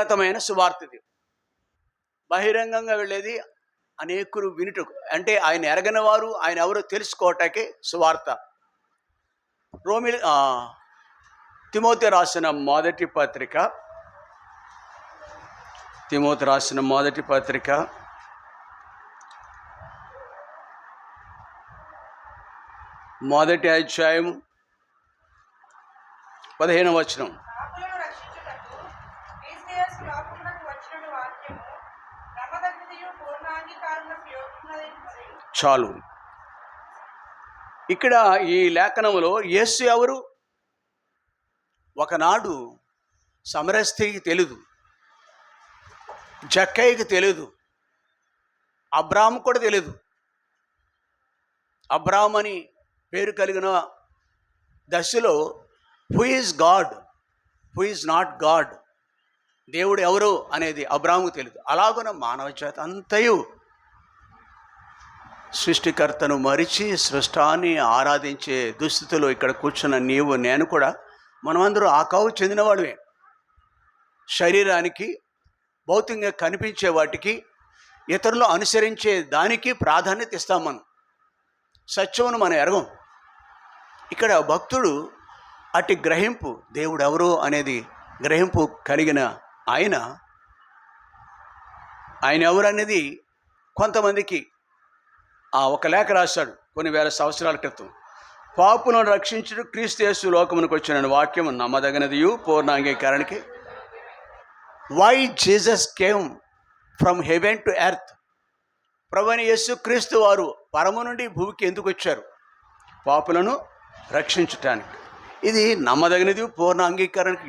ఉన్నతమైన సువార్తది. బహిరంగంగా వెళ్ళేది అనేకులు వినుటకు, అంటే ఆయన ఎరగని వారు ఆయన ఎవరో తెలుసుకోవటానికి సువార్త. తిమోతి రాసిన మొదటి పత్రిక, మొదటి అధ్యాయం 15వ వచనం. చాలు. ఇక్కడ ఈ లేఖనంలో యేసు ఎవరు? ఒకనాడు సమరయ స్త్రీకి తెలియదు, జక్కయ్యకి తెలియదు, అబ్రాహాము కూడా తెలియదు. అబ్రాహాం అని పేరు కలిగిన దశలో who is God, who is not God, దేవుడు ఎవరు అనేది అబ్రాహాముకు తెలియదు. అలాగున మానవ జాతి అంతయు సృష్టికర్తను మరిచి సృష్టాన్ని ఆరాధించే దుస్థితిలో ఇక్కడ కూర్చున్న నీవు నేను కూడా మనమందరూ ఆకావు చెందినవాడువే. శరీరానికి భౌతికంగా కనిపించే వాటికి ఇతరులు అనుసరించే దానికి ప్రాధాన్యత ఇస్తాం. మనం సత్యమును మనం ఎరగం. ఇక్కడ భక్తుడు అటు గ్రహింపు, దేవుడు ఎవరు అనేది గ్రహింపు కలిగిన ఆయన ఎవరు అనేది కొంతమందికి ఒక లేఖ రాశాడు కొన్ని వేల సంవత్సరాల క్రితం. పాపులను రక్షించుడు క్రీస్తు యేసు లోకమునకు వచ్చిన వాక్యం నమ్మదగినదియు పూర్ణ అంగీకారానికి. Why Jesus came from heaven to earth. ప్రభువైన యేసు క్రీస్తు వారు పరము నుండి భూమికి ఎందుకు వచ్చారు? పాపులను రక్షించటానికి. ఇది నమ్మదగినది, పూర్ణ అంగీకారానికి.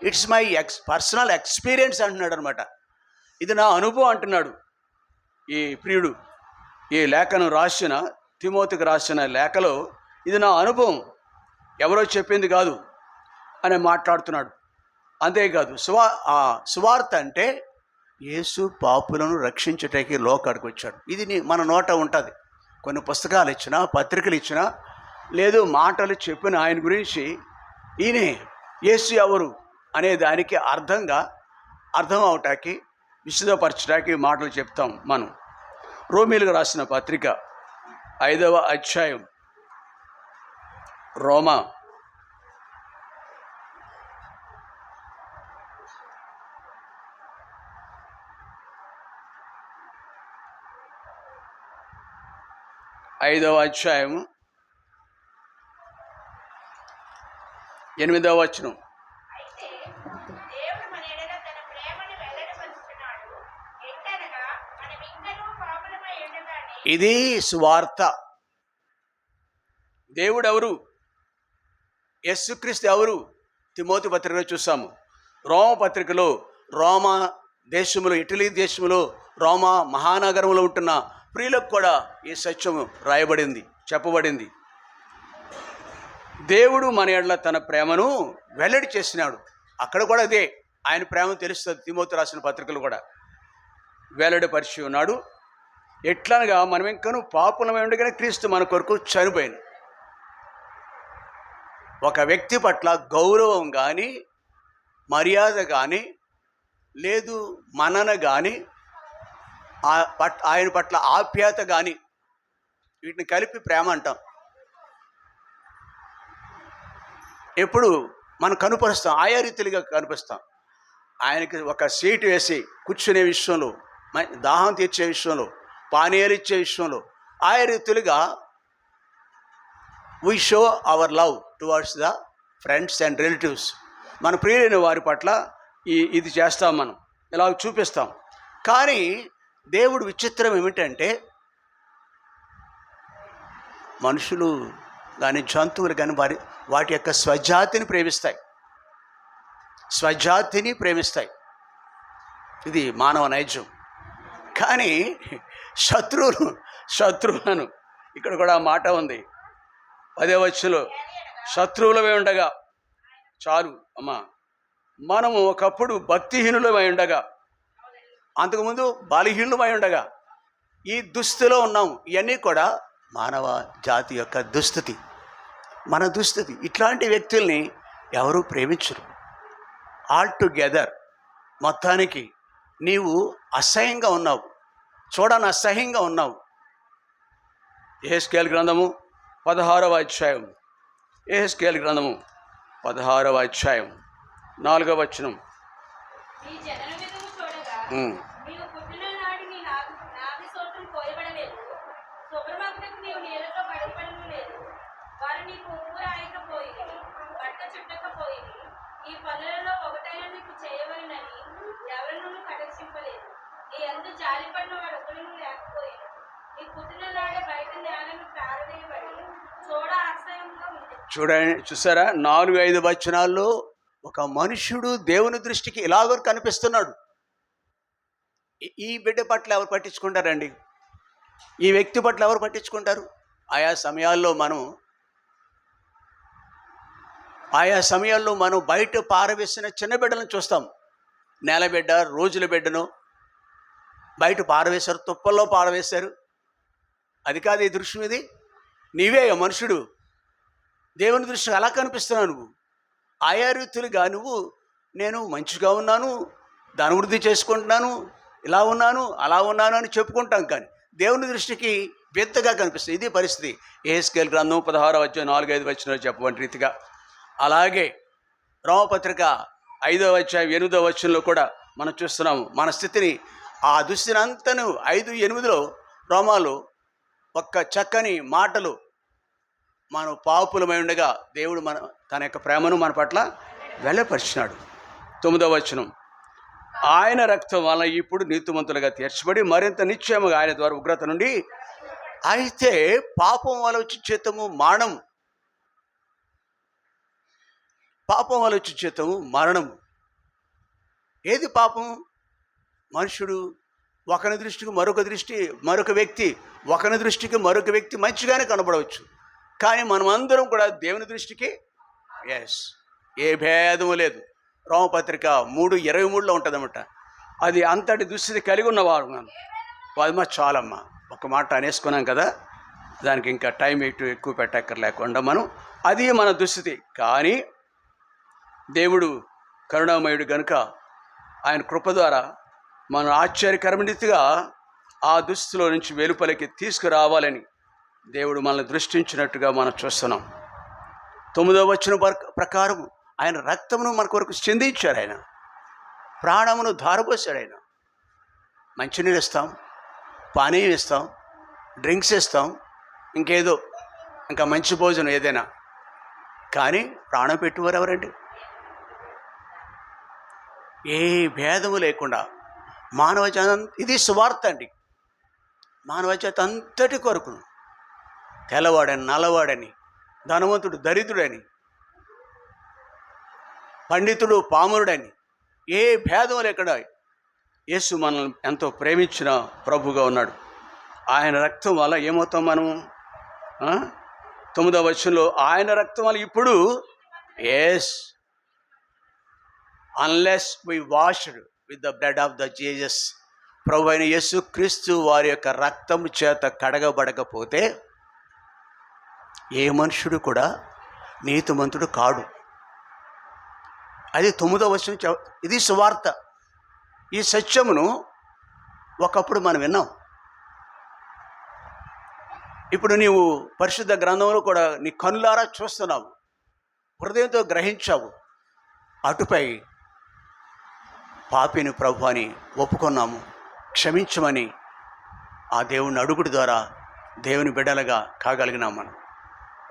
ఇట్స్ మై పర్సనల్ ఎక్స్పీరియన్స్ అంటున్నాడు అనమాట. ఇది నా అనుభవం అంటున్నాడు ఈ ప్రియుడు. ఈ లేఖను రాసిన తిమోతికి రాసిన లేఖలో ఇది నా అనుభవం, ఎవరో చెప్పింది కాదు అని మాట్లాడుతున్నాడు. అంతేకాదు సువార్త అంటే యేసు పాపులను రక్షించటానికి లోకాడికి వచ్చాడు. ఇది మన నోట ఉంటుంది. కొన్ని పుస్తకాలు ఇచ్చినా, పత్రికలు ఇచ్చినా, లేదు మాటలు చెప్పిన ఆయన గురించి ఈయనే యేసు ఎవరు అనే దానికి అర్థం అవటానికి విశదపరచడానికి మాటలు చెప్తాం మనం. రోమీలకు రాసిన పత్రిక 5వ అధ్యాయం, రోమా 5వ అధ్యాయం 8వ వచనం. ఇది సువార్త. దేవుడు ఎవరు? యేసుక్రీస్తు ఎవరు? తిమోతి పత్రికలో చూసాము. రోమ పత్రికలో రోమా దేశంలో, ఇటలీ దేశంలో, రోమా మహానగరంలో ఉంటున్న ప్రియులకు కూడా ఈ సత్యము రాయబడింది, చెప్పబడింది. దేవుడు మన ఎడల తన ప్రేమను వెల్లడి చేసినాడు. అక్కడ కూడా అదే, ఆయన ప్రేమ తెలుస్తుంది. తిమోతి రాసిన పత్రికలు కూడా వెల్లడిపరిచి ఉన్నాడు. ఎట్లనగా మనం ఇంకనూ పాపులమై ఉండగానే క్రీస్తు మన కొరకు చనిపోయింది. ఒక వ్యక్తి పట్ల గౌరవం కానీ, మర్యాద కానీ, లేదు మనన కానీ, ఆయన పట్ల ఆప్యాయత కానీ, వీటిని కలిపి ప్రేమ అంటాం. ఎప్పుడు మనం కనుపరుస్తాం, ఆయా రీతిగా కనిపిస్తాం. ఆయనకి ఒక సీటు వేసి కూర్చునే విషయంలో, దాహం తీర్చే విషయంలో, పానీయాలు ఇచ్చే విషయంలో ఆయా రీతులుగా we show our love towards the friends and relatives. మన ప్రియులైన వారి పట్ల ఇది చేస్తాం, మనం ఇలా చూపిస్తాం. కానీ దేవుడు విచిత్రం ఏమిటంటే, మనుషులు కానీ జంతువులు కానీ వాటి యొక్క స్వజాతిని ప్రేమిస్తాయి. ఇది మానవ నైజం. కానీ శత్రువులను ఇక్కడ కూడా మాట ఉంది 10వ వచనంలో, శత్రువులమై ఉండగా. చాలు అమ్మా, మనము ఒకప్పుడు భక్తిహీనులమై ఉండగా, అంతకుముందు బలహీనులమై ఉండగా ఈ దుస్థితిలో ఉన్నాం. ఇవన్నీ కూడా మానవ జాతి యొక్క దుస్థితి, మన దుస్థితి. ఇట్లాంటి వ్యక్తుల్ని ఎవరూ ప్రేమించరు. ఆల్ టుగెదర్ మొత్తానికి నీవు అసహ్యంగా ఉన్నావు, అసహ్యంగా ఉన్నావు. యెహెజ్కేలు గ్రంథము 16వ అధ్యాయం, యెహెజ్కేలు గ్రంథము 16వ అధ్యాయం 4వ వచనం. చూసారా, 4-5 వచనాల్లో ఒక మనుష్యుడు దేవుని దృష్టికి ఇలాగో కనిపిస్తున్నాడు. ఈ బిడ్డ పట్ల ఎవరు పట్టించుకుంటారండి? ఈ వ్యక్తి పట్ల ఎవరు పట్టించుకుంటారు? ఆయా సమయాల్లో మనం బయట పారవేసిన చిన్న బిడ్డలను చూస్తాం. నేల బిడ్డ, రోజుల బిడ్డను బయట పారవేశారు, తుప్పల్లో పారవేశారు. అది కాదు ఈ దృశ్యం. ఇది నీవే మనుషుడు, దేవుని దృష్టికి అలా కనిపిస్తున్నావు. నువ్వు ఆయా రీతులుగా నేను మంచిగా ఉన్నాను, ధనవృద్ధి చేసుకుంటున్నాను, ఇలా ఉన్నాను, అలా ఉన్నాను అని చెప్పుకుంటాం. కానీ దేవుని దృష్టికి వింతగా కనిపిస్తుంది. ఇది పరిస్థితి. యెహెజ్కేలు గ్రంథం 16వ అధ్యాయం 4-5 వచనాలు చెప్పబడిన రీతిగా. అలాగే రోమపత్రిక 5వ అధ్యాయం 8వ వచనంలో కూడా మనం చూస్తున్నాము మన స్థితిని. ఆ దుస్థితిని అంతను 5:8లో రోమాలు ఒక్క చక్కని మాటలు, మనం పాపులమై ఉండగా దేవుడు తన యొక్క ప్రేమను మన పట్ల వెల్లపరిచినాడు. 9వ వచనం, ఆయన రక్తం వలన ఇప్పుడు నీతిమంతులుగా తీర్చబడి మరింత నిశ్చయముగా ఆయన ద్వారా ఉగ్రత నుండి, అయితే పాపం వల్ల వచ్చి చేతము మరణము, పాపం వల్ల వచ్చి చేతము మరణము. ఏది పాపం? మనుషుడు ఒకని దృష్టికి మరొక వ్యక్తి మంచిగానే కనబడవచ్చు. కానీ మనమందరం కూడా దేవుని దృష్టికి ఏ భేదము లేదు. రోమపత్రిక 3:23లో ఉంటుందన్నమాట. అది అంతటి దుస్థితి కలిగి ఉన్నవారు పద్మ చాలమ్మా. ఒక మాట అనేసుకున్నాం కదా, దానికి ఇంకా టైం ఎక్కువ పెట్టక్కర్లేకుండా అది మన దుస్థితి. కానీ దేవుడు కరుణామయుడు కనుక ఆయన కృప ద్వారా మనం ఆశ్చర్యకరమైనదిగా ఆ దుస్థితిలో నుంచి వెలుపలికి తీసుకురావాలని దేవుడు మనల్ని దృష్టించినట్టుగా మనం చూస్తున్నాం. 9వ వచనం ప్రకారం ఆయన రక్తమును మన కొరకు చిందించారు, ఆయన ప్రాణమును ధారపోసాడు. ఆయన మంచినీళ్ళు ఇస్తాం, పానీయం ఇస్తాం, డ్రింక్స్ ఇస్తాం, ఇంకేదో ఇంకా మంచి భోజనం ఏదైనా, కానీ ప్రాణం పెట్టువారు ఎవరండి? ఏ భేదము లేకుండా మానవ జాతి, ఇది సువార్త అండి. మానవ జాతి అంతటి కొరకును, తెల్లవాడని నల్లవాడని, ధనవంతుడు దరిద్రుడని, పండితుడు పామరుడని, ఏ భేదం లేకుండా యేసు మనల్ని ఎంతో ప్రేమించిన ప్రభుగా ఉన్నాడు. ఆయన రక్తం వల్ల ఏమవుతాం మనము? 9వ వచనంలో ఆయన రక్తం వల్ల ఇప్పుడు unless we washed with the blood of the Jesus, ప్రభు అయిన యేసు క్రీస్తు వారి యొక్క రక్తం చేత కడగబడకపోతే ఏ మనుషుడు కూడా నీతిమంతుడు కాడు. అది 9వ వచనం. ఇది సువార్త. ఈ సత్యమును ఒకప్పుడు మనం విన్నాం. ఇప్పుడు నీవు పరిశుద్ధ గ్రంథంలో కూడా నీ కనులారా చూస్తున్నావు, హృదయంతో గ్రహించావు. అటుపై పాపిని ప్రభు అని ఒప్పుకున్నాము, క్షమించమని ఆ దేవుని అడుగుడు ద్వారా దేవుని బిడ్డలుగా కాగలిగినాం. మనం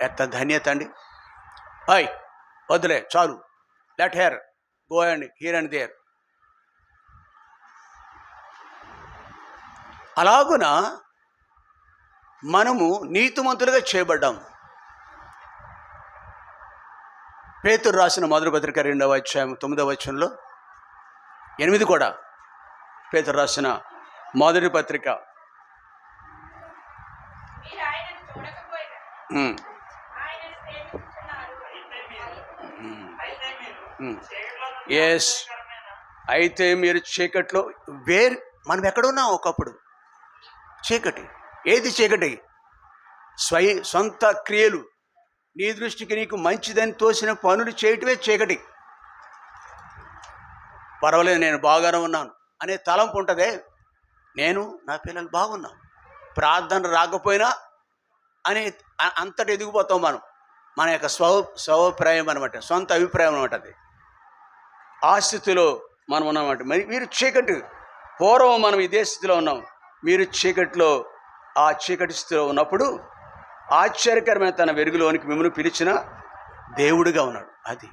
ఎంత ధన్యత అండి! వద్దులే, చాలు, let her go and here and there. అలాగున మనము నీతిమంతులుగా చేయబడ్డాం. పేతురు రాసిన మొదటి పత్రిక 2వ అధ్యాయం 9వ వచనంలో, 8 కూడా పేతురు రాసిన మొదటి పత్రిక. అయితే మీరు చీకట్లో మనం ఎక్కడున్నాం? ఒకప్పుడు చీకటి. ఏది చీకటి? సొంత క్రియలు, నీ దృష్టికి నీకు మంచిదని తోసిన పనులు చేయటమే చీకటి. పర్వాలేదు నేను బాగానే ఉన్నాను అనే తలంపు ఉంటుందే, నేను నా పిల్లలు బాగున్నాను, ప్రార్థన రాకపోయినా అని అంతటి ఎదిగిపోతాం మనం. మన యొక్క స్వభిప్రాయం అనమాట, సొంత అభిప్రాయం అనమాట. అది ఆ స్థితిలో మనం ఉన్నామంట. మరి మీరు చీకటి, పూర్వం మనం ఇదే స్థితిలో ఉన్నాం, మీరు చీకటిలో, ఆ చీకటి స్థితిలో ఉన్నప్పుడు ఆశ్చర్యకరమైన తన వెలుగులోనికి మిమ్మల్ని పిలిచిన దేవుడిగా ఉన్నాడు. అది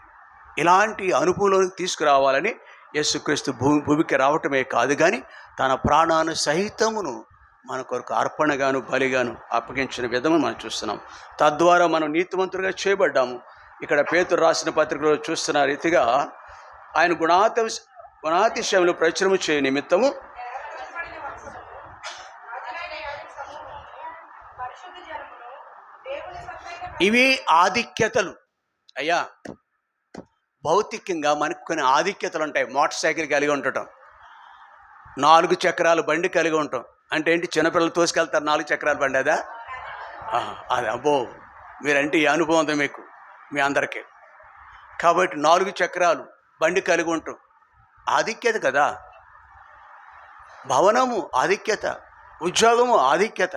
ఇలాంటి అనుభవంలోనికి తీసుకురావాలని యేసుక్రీస్తు భూమికి రావటమే కాదు, కానీ తన ప్రాణాన్ని సహితమును మన కొరకు అర్పణగాను బలిగాను అప్పగించిన విధము మనం చూస్తున్నాం. తద్వారా మనం నీతిమంతులుగా చేయబడ్డాము. ఇక్కడ పేతురు రాసిన పత్రికలో చూస్తున్న రీతిగా ఆయన గుణాతిశయములు ప్రచురము చేయ నిమిత్తము ఇవి ఆధిక్యతలు. అయ్యా, భౌతికంగా మనకు కొన్ని ఆధిక్యతలు ఉంటాయి. మోటార్ సైకిల్ కలిగి ఉండటం, 4 చక్రాల బండి కలిగి ఉంటాం. అంటే ఏంటి? చిన్నపిల్లలు తోసుకెళ్తారు 4 చక్రాల బండి, అదా? అది అబ్బో, మీరంటే ఈ అనుభవం ఉంది మీకు, మీ అందరికీ. కాబట్టి 4 చక్రాలు బండి కలిగి ఉంటాం, ఆధిక్యత కదా. భవనము ఆధిక్యత, ఉద్యోగము ఆధిక్యత,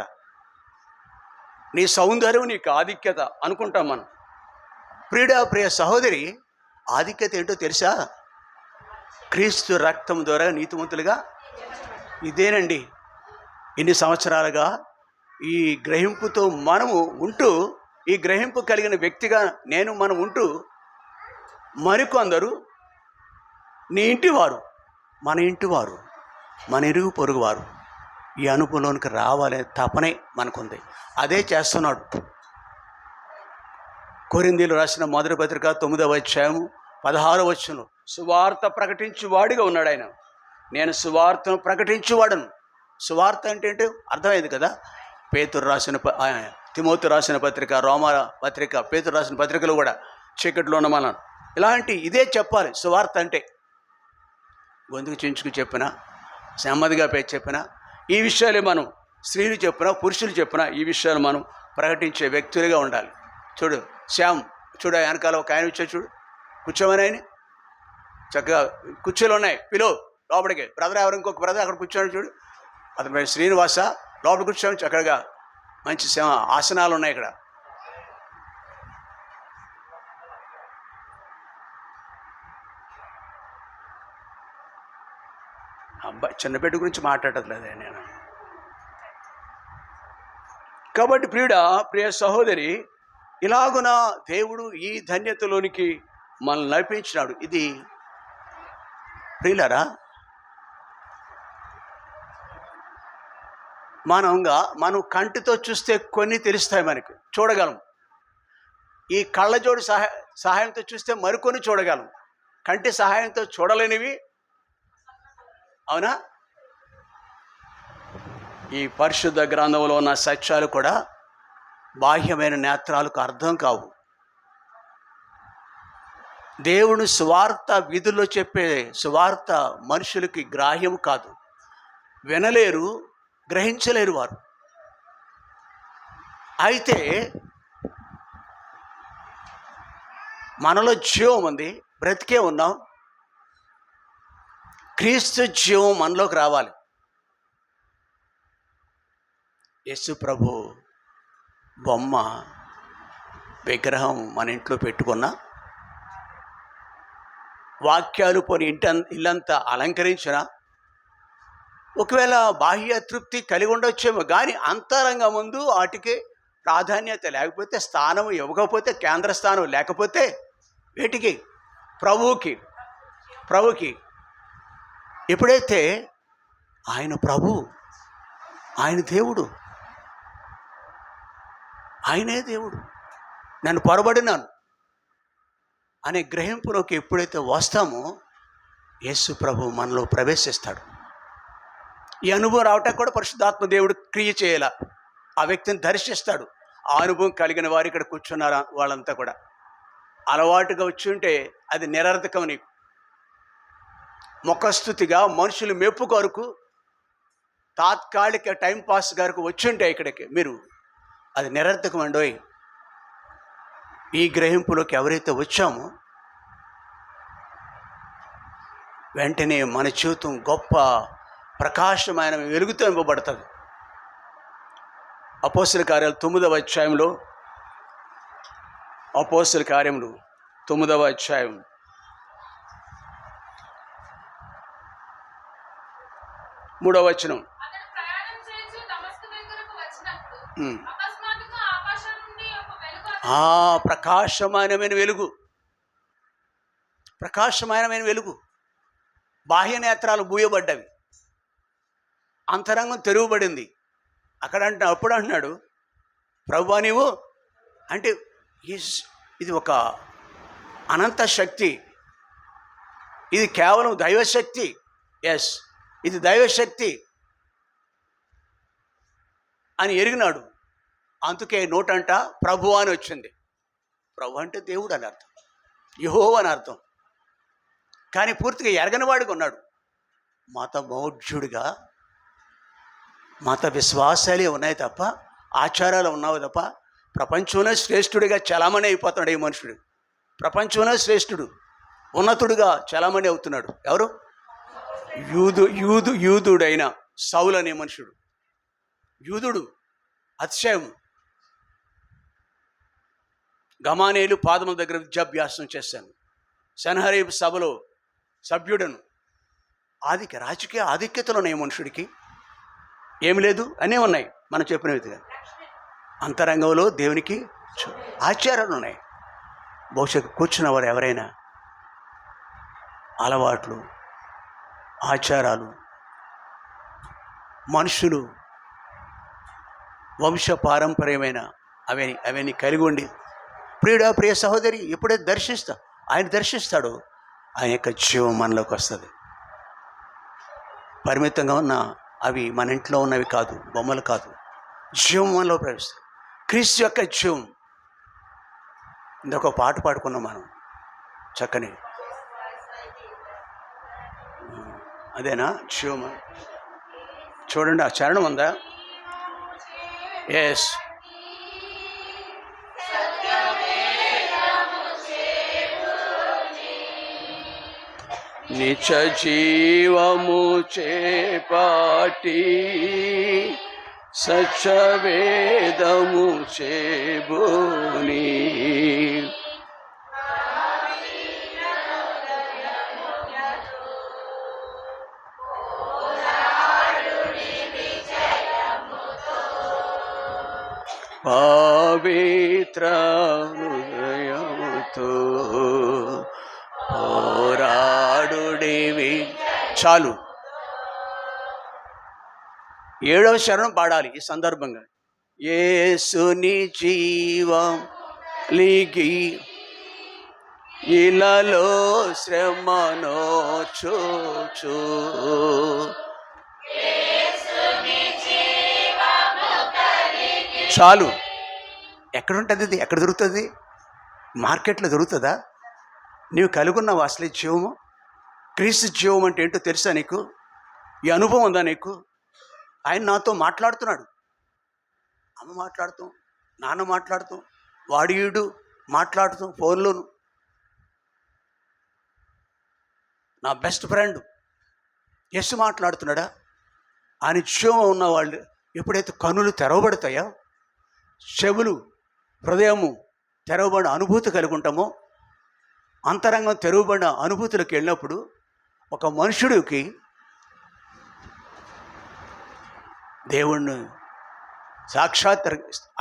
నీ సౌందర్యం నీకు ఆధిక్యత అనుకుంటాం మనం. ప్రియ సహోదరి, ఆధిక్యత ఏంటో తెలుసా? క్రీస్తు రక్తం ద్వారా నీతిమంతులుగా. ఇదేనండి. ఇన్ని సంవత్సరాలుగా ఈ గ్రహింపుతో మనము ఉంటూ, ఈ గ్రహింపు కలిగిన వ్యక్తిగా మనం ఉంటూ, మరికొందరు నీ ఇంటివారు, మన ఇంటివారు, మన ఇరుగు పొరుగువారు ఈ అనుభవంలోనికి రావాలనే తపనే మనకుంది. అదే చేస్తున్నాడు. కొరింథీయులు రాసిన మొదటి పత్రిక 9వ అధ్యాయము 16వ వచనంలో సువార్త ప్రకటించువాడిగా ఉన్నాడు ఆయన. నేను సువార్తను ప్రకటించువాడను. సువార్త అంటే ఏంటో అర్థమైంది కదా. పేతురు రాసిన తిమోతి రాసిన పత్రిక, రోమా పత్రిక, పేతురు రాసిన పత్రికలు కూడా చీకట్లో ఉన్న మనం ఇదే చెప్పాలి. సువార్త అంటే గొంతుకు చించుకు చెప్పినా, నెమ్మదిగా చెప్పినా, ఈ విషయాలే మనం, స్త్రీలు చెప్పినా పురుషులు చెప్పినా ఈ విషయాలు మనం ప్రకటించే వ్యక్తులుగా ఉండాలి. చూడు శ్యామ్, చూడ వెనకాల ఒక ఆయన వచ్చాడు, చూడు కూర్చోమని. ఆయన చక్కగా కుర్చీలు ఉన్నాయి, పిలో లోపలికి. బ్రదర్ ఎవరు, ఇంకొక బ్రదర్ అక్కడ కూర్చోండి, చూడు అతని పేరు శ్రీనివాస, లోపల కూర్చోండి. చక్కగా మంచి ఆసనాలు ఉన్నాయి ఇక్కడ. అబ్బాయి చిన్నపేట గురించి మాట్లాడట్లేదే నేను. కాబట్టి ప్రియ సహోదరి, ఇలాగున దేవుడు ఈ ధన్యతలోనికి మనల్ని నడిపించినాడు. ఇది ప్రియులారా, మనం కంటితో చూస్తే కొన్ని తెలుస్తాయి, మనకు చూడగలం. ఈ కళ్ళజోడు సహాయంతో చూస్తే మరికొన్ని చూడగలం. కంటి సహాయంతో చూడలేనివి, అవునా? ఈ పరిశుద్ధ గ్రంథంలో ఉన్న సత్యాలు కూడా బాహ్యమైన నేత్రాలకు అర్థం కావు. దేవుని సువార్త విధుల్లో చెప్పే సువార్త మనుషులకి గ్రాహ్యం కాదు, వినలేరు, గ్రహించలేరు వారు. అయితే మనలో జీవం ఉంది, బ్రతికే ఉన్నాం. క్రీస్తు జీవం మనలోకి రావాలి. యేసు ప్రభు బొమ్మ విగ్రహం మన ఇంట్లో పెట్టుకున్నా, వాక్యాలు పోని ఇల్లంతా అలంకరించిన, ఒకవేళ బాహ్య తృప్తి కలిగి ఉండొచ్చేమో, కానీ అంతరంగ ముందు వాటికి ప్రాధాన్యత లేకపోతే, స్థానం ఇవ్వకపోతే, కేంద్ర స్థానం లేకపోతే, వీటికి ప్రభువుకి ఎప్పుడైతే ఆయన ప్రభు, ఆయన దేవుడు, ఆయనే దేవుడు, నన్ను పొరబడినాను అనే గ్రహింపులోకి ఎప్పుడైతే వస్తామో యేసు ప్రభు మనలో ప్రవేశిస్తాడు. ఈ అనుభవం రావటానికి కూడా పరిశుద్ధాత్మ దేవుడు క్రియ చేయాల, ఆ వ్యక్తిని దర్శిస్తాడు. ఆ అనుభవం కలిగిన వారు ఇక్కడ కూర్చున్నారా, వాళ్ళంతా కూడా అలవాటుగా వచ్చి ఉంటే అది నిరర్థకం. నీకు ముఖస్థుతిగా మనుషులు మెప్పు కొరకు, తాత్కాలిక టైంపాస్ గారికి వచ్చుంటే ఇక్కడికి మీరు, అది నిరర్థకం అండోయ్. ఈ గ్రహింపులోకి ఎవరైతే వచ్చామో వెంటనే మన జీవితం గొప్ప ప్రకాశమైన వెలుగుతో నింపబడుతుంది. అపోస్తల కార్యాలు 9వ అధ్యాయంలో, అపోస్తల కార్యములు 9వ అధ్యాయం 3వ వచనం. ప్రకాశమానమైన వెలుగు, ప్రకాశమానమైన వెలుగు. బాహ్య నేత్రాలు మూయబడ్డవి, అంతరంగం తెరువబడింది. అప్పుడు అంటున్నాడు, ప్రభువా నీవు అంటే ఇది ఒక అనంత శక్తి, ఇది కేవలం దైవశక్తి. ఎస్, ఇది దైవశక్తి అని ఎరిగినాడు. అందుకే నోటంట ప్రభు అని వచ్చింది. ప్రభు అంటే దేవుడు అని అర్థం, యెహోవా అని అర్థం. కానీ పూర్తిగా ఎరగని వాడిగా ఉన్నాడు. మత మౌఢ్యుడిగా మత విశ్వాసాలే ఉన్నాయి తప్ప, ఆచారాలు ఉన్నావు తప్ప, ప్రపంచంలో శ్రేష్ఠుడిగా చలామణి అయిపోతున్నాడు ఈ మనుషుడు. ప్రపంచంలో శ్రేష్ఠుడు, ఉన్నతుడిగా చలామణి అవుతున్నాడు. ఎవరు? యూదుడైన సౌలు అనే మనుషుడు. యూదుడు, అతిశయం. గమానేలు పాదముల దగ్గర విద్యాభ్యాసం చేశాను. సన్హరీబ్ సభలో సభ్యుడను. రాజకీయ ఆధిక్యతలు ఉన్నాయి మనుషుడికి, ఏమి లేదు అన్నీ ఉన్నాయి. మనం చెప్పిన విధంగా అంతరంగంలో దేవునికి ఆచారాలు ఉన్నాయి. బహుశా కూర్చున్న వారు ఎవరైనా అలవాట్లు, ఆచారాలు, మనుషులు వంశ పారంపర్యమైన అవన్నీ కలిగి ఉండి, ప్రియ సహోదరి ఎప్పుడైతే ఆయన దర్శిస్తాడో ఆయన యొక్క జీవం మనలోకి వస్తుంది. పరిమితంగా ఉన్న అవి మన ఇంట్లో ఉన్నవి కాదు, బొమ్మలు కాదు, జీవం మనలో ప్రవేశిస్తుంది. క్రీస్తు యొక్క జీవం. ఇంకొక పాట పాడుకున్నాం మనం చక్కని, అదేనా జీవం? చూడండి, ఆ చరణం ఉందా? ఎస్, నిత్య జీవము చేపాటి సత్యవేదము చేబూని పవిత్ర హృదయముతో పోరాడుడివి. చాలు, 7వ శరణం పాడాలి ఈ సందర్భంగా. యేసుని జీవం లిగి ఇలలో శ్రమనో చూచు చాలు. ఎక్కడుంటుంది ఇది? ఎక్కడ దొరుకుతుంది? మార్కెట్లో దొరుకుతుందా? నీవు కలుగున్నావు అసలు జీవము. క్రీస్తు జీవం అంటే ఏంటో తెలుసా నీకు? ఈ అనుభవం ఉందా నీకు? ఆయన నాతో మాట్లాడుతున్నాడు. అమ్మ మాట్లాడుతాం, నాన్న మాట్లాడుతాం, వాడియుడు మాట్లాడుతాం, ఫోన్లోను. నా బెస్ట్ ఫ్రెండ్ యస్సు మాట్లాడుతున్నాడా? ఆయన జీవం ఉన్నవాళ్ళు ఎప్పుడైతే కన్నులు తెరవబడతాయో, చెవులు, హృదయము తెరవబడిన అనుభూతి కలిగి ఉంటామో, అంతరంగం తెరవబడిన అనుభూతులకు వెళ్ళినప్పుడు ఒక మనుషుడికి దేవుణ్ణి సాక్షాత్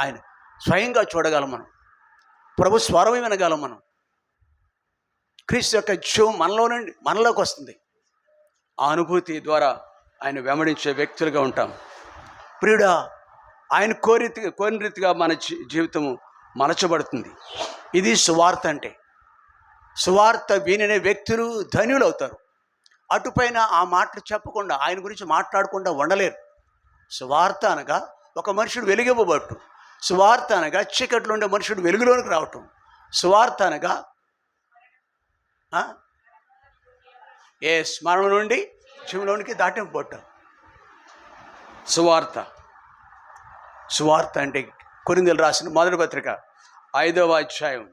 ఆయన స్వయంగా చూడగలం మనం. ప్రభు స్వరం వినగలం మనం. క్రీస్తు యొక్క జీవం మనలోకి వస్తుంది. ఆ అనుభూతి ద్వారా ఆయన వెంబడించే వ్యక్తులుగా ఉంటాం. ప్రియుడా, ఆయన కోరిన రీతిగా మన జీవితము మలచబడుతుంది. ఇది సువార్త అంటే. సువార్త వినే వ్యక్తులు ధన్యులు అవుతారు. అటుపైన ఆ మాటలు చెప్పకుండా, ఆయన గురించి మాట్లాడకుండా ఉండలేరు. సువార్త అనగా ఒక మనుషుడు వెలుగివ్వబట్టు. సువార్త అనగా చీకట్లో ఉండే మనుషుడు వెలుగులోనికి రావటం. సువార్త అనగా మరణం నుండి జీవంలోనికి దాటింపబట్టం. సువార్త అంటే కొరింథీయులకు రాసిన మొదటి పత్రిక 5వ అధ్యాయం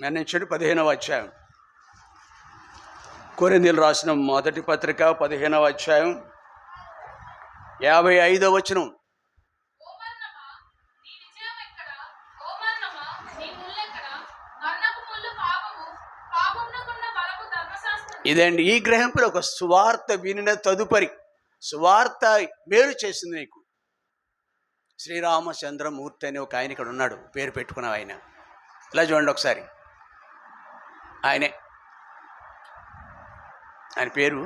మన్నించండి. 15వ అధ్యాయం, కొరింథీయులకు రాసిన మొదటి పత్రిక 15వ అధ్యాయం 55వ వచనం. ఇదండి ఈ గ్రహింపులో ఒక సువార్త వినిన తదుపరి సువార్త మేలు చేసింది నీకు. శ్రీరామచంద్రమూర్తి అని ఒక ఆయన ఇక్కడ ఉన్నాడు, పేరు పెట్టుకున్న ఆయన. ఇలా చూడండి ఒకసారి, ఆయన పేరు,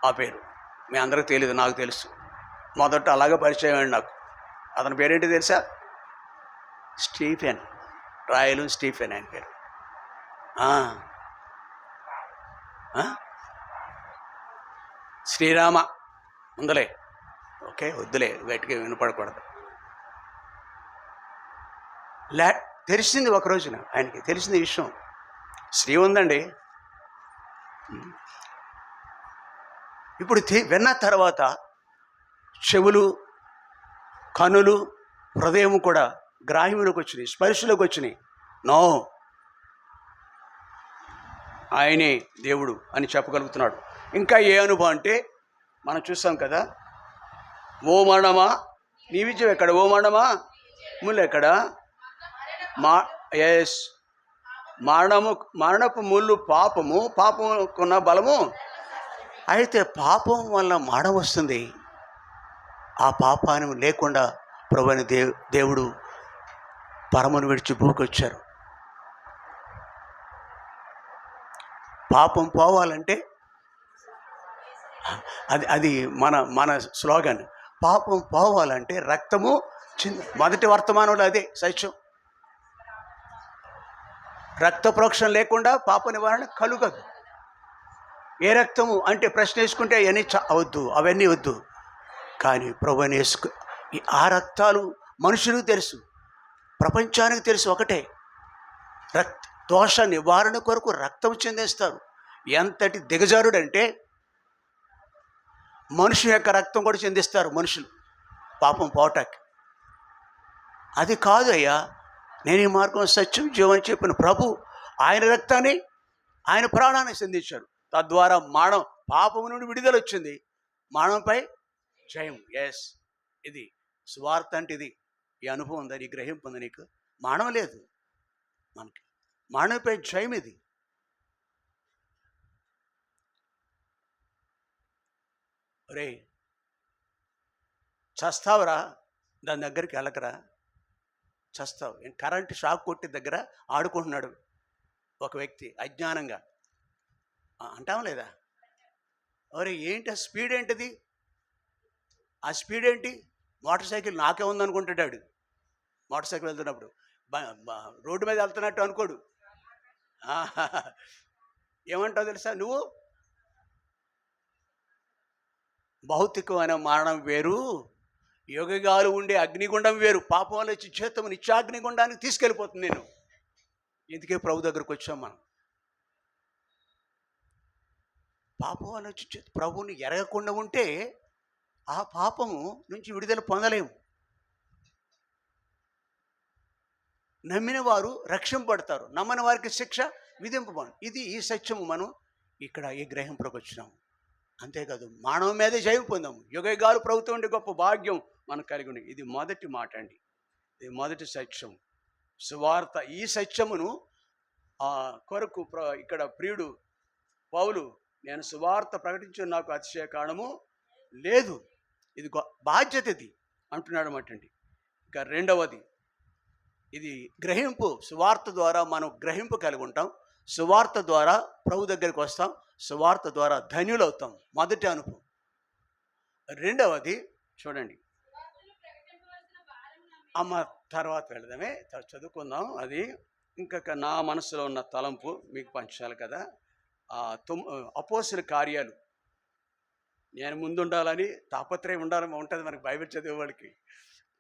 ఆ పేరు మీ అందరికి తెలియదు, నాకు తెలుసు. మొదట అలాగే పరిచయం అండి నాకు. అతని పేరేంటి తెలుసా? స్టీఫెన్, రాయలు స్టీఫెన్ ఆయన పేరు. శ్రీరామ ఉందలే, ఓకే వద్దులే, గట్టిగా వినపడకూడదు. తెలిసింది ఒక రోజున ఆయనకి తెలిసింది విషయం. శ్రీ ఉందండి. ఇప్పుడు విన్న తర్వాత చెవులు, కనులు, హృదయం కూడా గ్రాహ్యంలోకి వచ్చినాయి, స్పర్శలోకి వచ్చినాయి. నో, ఆయనే దేవుడు అని చెప్పగలుగుతున్నాడు. ఇంకా ఏ అనుభవం అంటే మనం చూసాం కదా, ఓ మరణమా నీ విజయం ఎక్కడ, ఓ మరణమా ముళ్ళు ఎక్కడ, మరణపు ముళ్ళు పాపము, పాపముకున్న బలము. అయితే పాపం వల్ల మరణం వస్తుంది. ఆ పాపాన్ని లేకుండా ప్రభువైన దేవుడు పరమును విడిచి భూమికి వచ్చారు. పాపం పోవాలంటే అది మన స్లోగన్. పాపం పోవాలంటే రక్తము మొదటి వర్తమానంలో అదే సత్యం. రక్త ప్రోక్షణ లేకుండా పాప నివారణ కలుగదు. ఏ రక్తము అంటే ప్రశ్న వేసుకుంటే అవన్నీ అవన్నీ వద్దు. కానీ ప్రభువుని ఆ రక్తాలు మనుషులకు తెలుసు, ప్రపంచానికి తెలుసు. ఒకటే దోష నివారణ కొరకు రక్తం చెందిస్తారు. ఎంతటి దిగజారుడంటే మనుషుల యొక్క రక్తం కూడా చెందిస్తారు మనుషులు పాపం పోటాకి. అది కాదు అయ్యా, నేను ఈ మార్గం సత్యం జీవని చెప్పిన ప్రభు ఆయన రక్తాన్ని, ఆయన ప్రాణాన్ని చెందించారు. తద్వారా మరణం, పాపం నుండి విడుదల వచ్చింది, మరణంపై జయం. ఎస్, ఇది సువార్త అంటే ఇది. ఈ అనుభవం ఉందా, నీ గ్రహింపు ఉందా? నీకు మరణం లేదు, మనకి మరణంపై జయం. ఇది ఒరే చస్తావురా, దాని దగ్గరికి వెళ్ళకరా, చస్తావు. కరెంటు షాక్ కొట్టి దగ్గర ఆడుకుంటున్నాడు ఒక వ్యక్తి అజ్ఞానంగా, అంటాం లేదా? ఒరే ఏంటి ఆ స్పీడ్ ఏంటిది, ఆ స్పీడ్ ఏంటి? మోటార్ సైకిల్ నాకే ఉందనుకుంటాడు. మోటార్ సైకిల్ వెళ్తున్నప్పుడు రోడ్డు మీద వెళ్తున్నట్టు అనుకోడు. ఏమంటావు తెలుసా నువ్వు? భౌతికమైన మరణం వేరు, యుగగాలు ఉండే అగ్నిగుండం వేరు. పాపం వల్ల వచ్చి చేతము నిత్యాగ్నిగుండానికి తీసుకెళ్ళిపోతుంది. నేను ఇందుకే ప్రభు దగ్గరకు వచ్చాం. మనం పాపం వల్ల వచ్చి ప్రభువుని ఎరగకుండా ఉంటే ఆ పాపము నుంచి విడుదల పొందలేము. నమ్మిన వారు రక్షింపబడతారు, నమ్మని వారికి శిక్ష విధింపబడు. ఇది ఈ సత్యము మనం ఇక్కడ ఈ గ్రహింపులకు వచ్చినాము. అంతేకాదు, మానవ మీదే జయం పొందాము. యుగయుగాలు ప్రభుత్వం ఉండే గొప్ప భాగ్యం మనకు కలిగి ఉంది. ఇది మొదటి మాట అండి, ఇది మొదటి సత్యం, సువార్త. ఈ సత్యమును కొరకు ఇక్కడ ప్రియుడు పౌలు, నేను సువార్త ప్రకటించిన నాకు అతిశయ కారణము లేదు, ఇది బాధ్యత ఇది అంటున్నాడు అన్నమాట అండి. ఇక రెండవది, ఇది గ్రహింపు. సువార్త ద్వారా మనం గ్రహింపు కలిగి ఉంటాం, సువార్త ద్వారా ప్రభు దగ్గరికి వస్తాం, సువార్త ద్వారా ధన్యులవుతాం. మొదటి అనుభవం. రెండవది చూడండి, అమ్మ తర్వాత వెళదామే, చదువుకుందాం. అది ఇంకా నా మనసులో ఉన్న తలంపు మీకు పంచాలి కదా. అపోస్తుల కార్యాలు, నేను ముందుండాలని తాపత్రయం ఉంటుంది మనకి బైబిల్ చదివేవాడికి.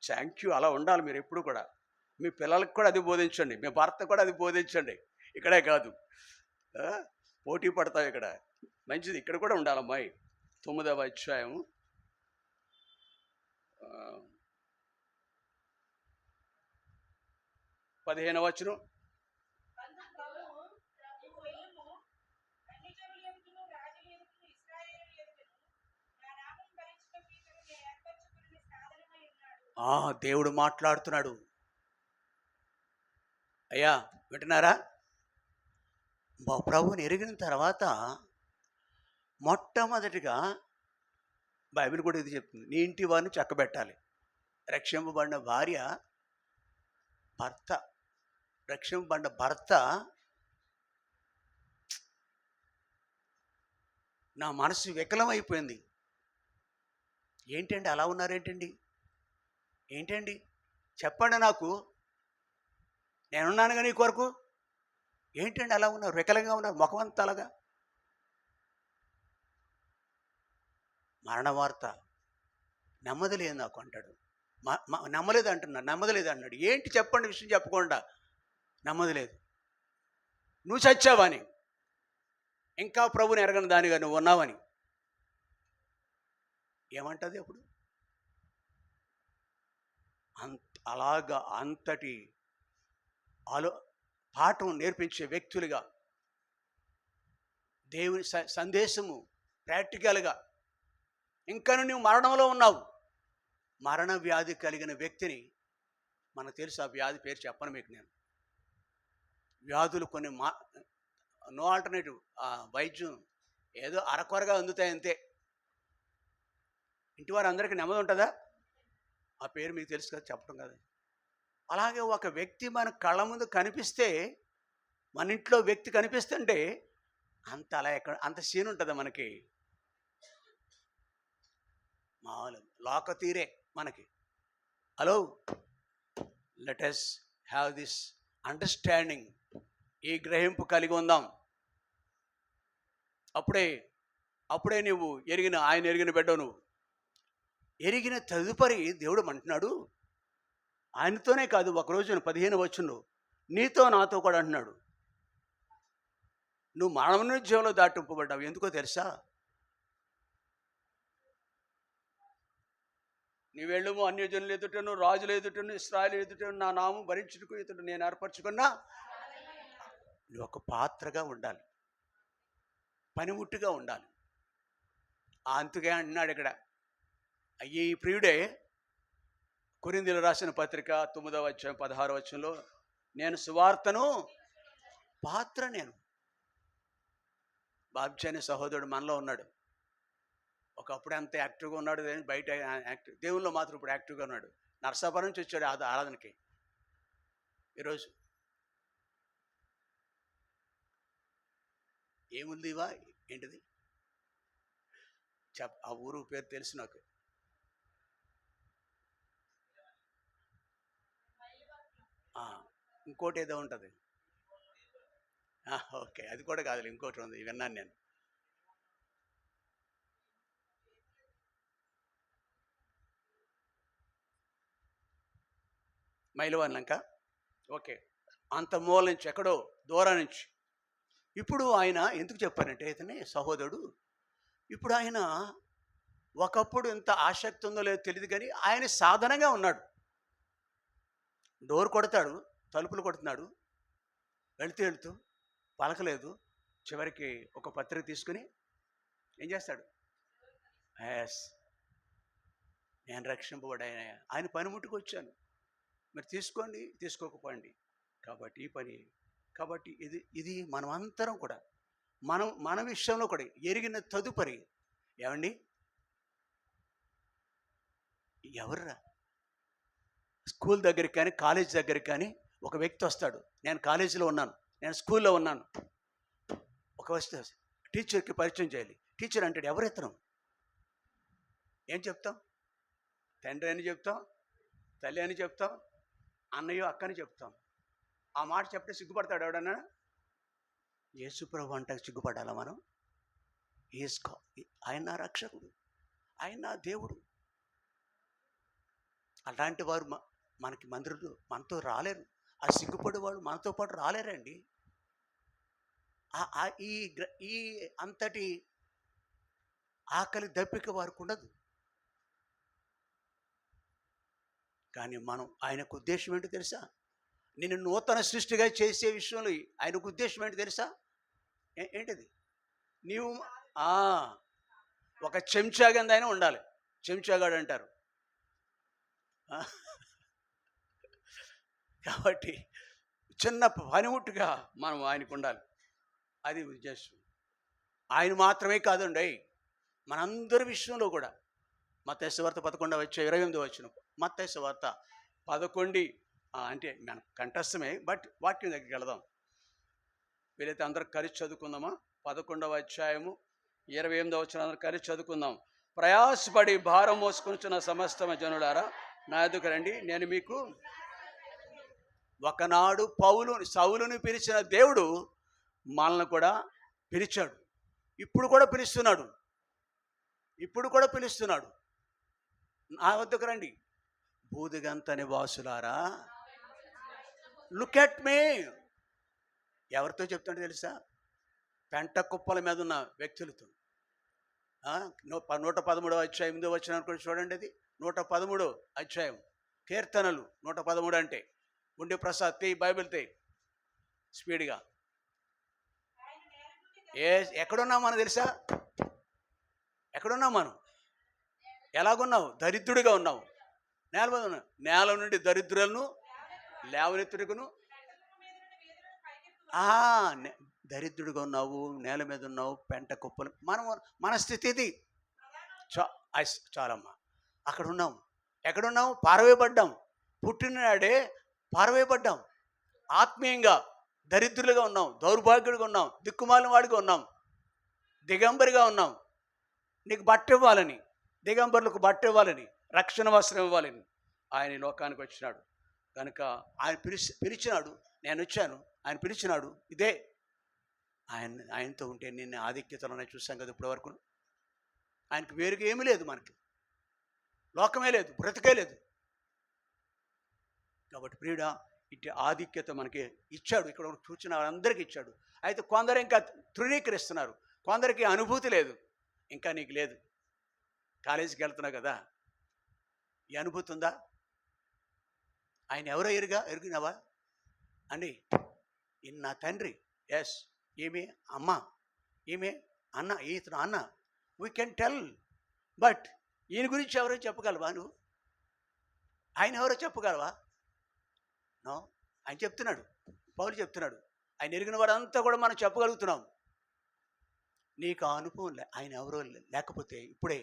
థ్యాంక్ యూ, అలా ఉండాలి మీరు ఎప్పుడు కూడా. మీ పిల్లలకు కూడా అది బోధించండి, మీ భర్త కూడా అది బోధించండి. ఇక్కడే కాదు, పోటీ పడతావు ఇక్కడ, మంచిది, ఇక్కడ కూడా ఉండాలి. అమ్మాయి 9వ అధ్యాయం 15వ వచనం. దేవుడు మాట్లాడుతున్నాడు. అయ్యా వింటున్నారా? మా ప్రభువుని ఎరిగిన తర్వాత మొట్టమొదటిగా బైబిల్ కూడా ఇది చెప్తుంది, నీ ఇంటి వారిని చక్కబెట్టాలి. రక్షింపబడిన భార్య భర్త, రక్షింపబడిన భర్త, నా మనసు వికలమైపోయింది. ఏంటండి అలా ఉన్నారేంటండి? ఏంటండి చెప్పండి నాకు, నేనున్నానుగా నీ కొరకు. ఏంటండి అలా ఉన్నారు, వికలంగా ఉన్నారు, ముఖం అంతా అలాగా? మరణ వార్త, నెమ్మది లేదు నాకు అంటాడు. నమ్మలేదు అంటున్నా, నెమ్మది లేదు అన్నాడు. ఏంటి చెప్పండి, విషయం చెప్పకుండా. నెమ్మది లేదు, నువ్వు చచ్చావని, ఇంకా ప్రభుని ఎరగని దానిగా నువ్వు ఉన్నావని. ఏమంటుంది అప్పుడు? అలాగా అంతటి పాఠం నేర్పించే వ్యక్తులుగా, దేవుని సందేశము ప్రాక్టికల్గా, ఇంకా నువ్వు మరణంలో ఉన్నావు. మరణ వ్యాధి కలిగిన వ్యక్తిని, మనకు తెలుసు ఆ వ్యాధి పేరు చెప్పను మీకు నేను. వ్యాధులు కొన్ని నో ఆల్టర్నేటివ్, వైద్యం ఏదో అరకొరగా అందుతాయి అంతే. ఇంటి వారు అందరికీ నెమ్మది ఉంటుందా? ఆ పేరు మీకు తెలుసు కదా, చెప్పడం కదా. అలాగే ఒక వ్యక్తి మన కళ్ళ ముందు కనిపిస్తే, మన ఇంట్లో వ్యక్తి కనిపిస్తుంటే అంత అలా ఎక్కడ అంత సీన్ ఉంటుందా మనకి? మామూలు లోక తీరే మనకి. Hello, let us have this understanding. ఈ గ్రహింపు కలిగి ఉందాం. అప్పుడే నువ్వు ఆయన ఎరిగిన బిడ్డవు. నువ్వు ఎరిగిన తదుపరి దేవుడు అంటున్నాడు, ఆయనతోనే కాదు, ఒకరోజు 15 వచనంలో నీతో నాతో కూడా అంటున్నాడు, నువ్వు మరణ జీవంలో దాటింపబడ్డావు. ఎందుకో తెలుసా? నీ వెళ్ళము అన్యజనులు ఎదుటను, రాజులు ఎదుటను, ఇశ్రాయేలు ఎదుటను నా నామం భరించుటకు ఎదుట నేను ఏర్పరచుకున్నా. నువ్వు ఒక పాత్రగా ఉండాలి, పనిముట్టుగా ఉండాలి. అందుకే అంటున్నాడు ఇక్కడ, అయ్యే ఈ ప్రియుడే, కొరింథీయులకు రాసిన పత్రిక 9వ అధ్యాయం 16వ వచనంలో, నేను సువార్తను పాత్ర. నేను బాబ్జీ అనే సహోదరుడు మనలో ఉన్నాడు. ఒకప్పుడు అంత యాక్టివ్గా ఉన్నాడు, బయట యాక్టివ్, దేవుల్లో మాత్రం ఇప్పుడు యాక్టివ్గా ఉన్నాడు. నర్సాపురం నుంచి వచ్చాడు ఆరాధనకి. ఈరోజు ఏముంది ఇవా ఏంటిది ఆ ఊరు పేరు తెలుసు నాకు. ఇంకోటి ఏదో ఉంటుంది. ఓకే, అది కూడా కాదు, ఇంకోటి ఉంది, విన్నాను నేను. మైలవన్లంక. ఓకే, అంత మూల నుంచి, ఎక్కడో దూరం నుంచి. ఇప్పుడు ఆయన ఎందుకు చెప్పారంటే, ఇతని సహోదరుడు, ఇప్పుడు ఆయన ఒకప్పుడు ఇంత ఆసక్తి ఉందో లేదో తెలియదు, కానీ ఆయన సాధనంగా ఉన్నాడు. డోర్ కొడతాడు, తలుపులు కొడుతున్నాడు, వెళ్తూ పలకలేదు. చివరికి ఒక పత్రిక తీసుకుని ఏం చేస్తాడు? నేను రక్షింపబడాను, ఆయన పనిముట్టుకు వచ్చాను, మరి తీసుకోండి, తీసుకోకపోండి. కాబట్టి ఈ పని, కాబట్టి ఇది మనమంతరం కూడా, మన విషయంలో కూడా ఎరిగిన తదుపరి, ఏమండి, ఎవర్రా స్కూల్ దగ్గరికి కానీ కాలేజ్ దగ్గరికి కానీ ఒక వ్యక్తి వస్తాడు, నేను కాలేజీలో ఉన్నాను, నేను స్కూల్లో ఉన్నాను, ఒక వస్తే టీచర్కి పరిచయం చేయాలి. టీచర్ అంటాడు, ఎవరెత్తనం? ఏం చెప్తాం? తండ్రి అని చెప్తాం, తల్లి అని చెప్తాం, అన్నయ్యో అక్కని చెప్తాం. ఆ మాట చెప్తే సిగ్గుపడతాడు ఎవడన్నా? యేసుప్రభు అంటే సిగ్గుపడాలా మనం? ఆయన రక్షకుడు, ఆయన దేవుడు. అలాంటి వారు మనకి మందిరంలో మనతో రాలేరు. ఆ సిగ్గుపడి వాడు మనతో పాటు రాలేరండి. ఈ అంతటి ఆకలి దప్పిక వారికి ఉండదు. కానీ మనం, ఆయనకు ఉద్దేశం ఏంటో తెలుసా? నేను నూతన సృష్టిగా చేసే విషయంలో ఆయనకు ఉద్దేశం ఏంటో తెలుసా? ఏంటిది? నీవు ఒక చెంచా కింద అయినా ఉండాలి. చెంచాగాడు అంటారు. కాబట్టి చిన్న పనిముట్టుగా మనం ఆయనకు ఉండాలి. అది ఉద్దేశం. ఆయన మాత్రమే కాదండి, మనందరి విషయంలో కూడా. మత్తయి సువార్త 11:28 మత్తయి సువార్త 11 అంటే మన కంఠస్థమే, బట్ వాక్యం దగ్గరికి వెళదాం. వీలైతే అందరూ కలిసి చదువుకుందామా? 11:28 అందరూ కలిసి చదువుకుందాం. ప్రయాసపడి భారం మోసుకొనుచున్న సమస్త జనులారా నా ఎదుకు రండి, నేను మీకు. ఒకనాడు సౌలుని పిలిచిన దేవుడు మనల్ని కూడా పిలిచాడు. ఇప్పుడు కూడా పిలుస్తున్నాడు. నా వద్దకు రండి, బూదిగంత నివాసులారా, లుక్ ఎట్ మీ. ఎవరితో చెప్తాడో తెలుసా? పెంట కుప్పల మీద ఉన్న వ్యక్తులతో. 113 కూడా చూడండి. అది 113 కీర్తనలు 113 అంటే. ఉండి ప్రసాద్ తీ, బైబిల్ తీ స్పీడ్గా. ఎక్కడున్నాం మనం తెలుసా? ఎక్కడున్నాం మనం? ఎలాగున్నావు? దరిద్రుడిగా ఉన్నావు. నేల మీద ఉన్నావు. నేల నుండి దరిద్రులను లేవనెత్తుడుకును. దరిద్రుడిగా ఉన్నావు, నేల మీద ఉన్నావు, పెంట కుప్పలు. మన స్థితి ఇది. చాలమ్మా. అక్కడ ఉన్నాం. ఎక్కడున్నాం? పారవేయబడ్డాం. పుట్టిననాడే పారవేయబడ్డాం. ఆత్మీయంగా దరిద్రులుగా ఉన్నాం, దౌర్భాగ్యుడిగా ఉన్నాం, దిక్కుమాలిన వాడిగా ఉన్నాం, దిగంబరిగా ఉన్నాం. నీకు బట్ట ఇవ్వాలని, దిగంబరులకు బట్ట ఇవ్వాలని, రక్షణ వస్త్రం ఇవ్వాలని ఆయన ఈ లోకానికి వచ్చినాడు. కనుక ఆయన పిలిచినాడు. నేను వచ్చాను, ఆయన పిలిచినాడు. ఇదే ఆయనతో ఉంటే నిన్న ఆధిక్యతలోనే చూసాం కదా ఇప్పటి వరకు. ఆయనకు వేరుగా ఏమీ లేదు, మనకి లోకమే లేదు, బ్రతికే లేదు. కాబట్టి ప్రియుడా, ఇటు ఆధిక్యత మనకి ఇచ్చాడు. ఇక్కడ చూసిన వారందరికీ ఇచ్చాడు. అయితే కొందరు ఇంకా తృణీకరిస్తున్నారు. కొందరికి అనుభూతి లేదు. ఇంకా నీకు లేదు. కాలేజీకి వెళ్తున్నావు కదా, ఈ అనుభూతి ఉందా? ఆయన ఎవరో ఎరిగినావా అండి? ఈయన నా తండ్రి, ఎస్. ఈమె అమ్మ, ఈమె అన్న, ఈతను అన్న. We can tell. బట్ ఈయన గురించి ఎవరో చెప్పగలవా నువ్వు? ఆయన ఎవరో చెప్పగలవా? నో. ఆయన చెప్తున్నాడు, పౌలు చెప్తున్నాడు, ఆయన ఎరిగిన వారంతా కూడా మనం చెప్పగలుగుతున్నాం. నీకు ఆ అనుభవం ఆయన ఎవరో లేకపోతే ఇప్పుడే,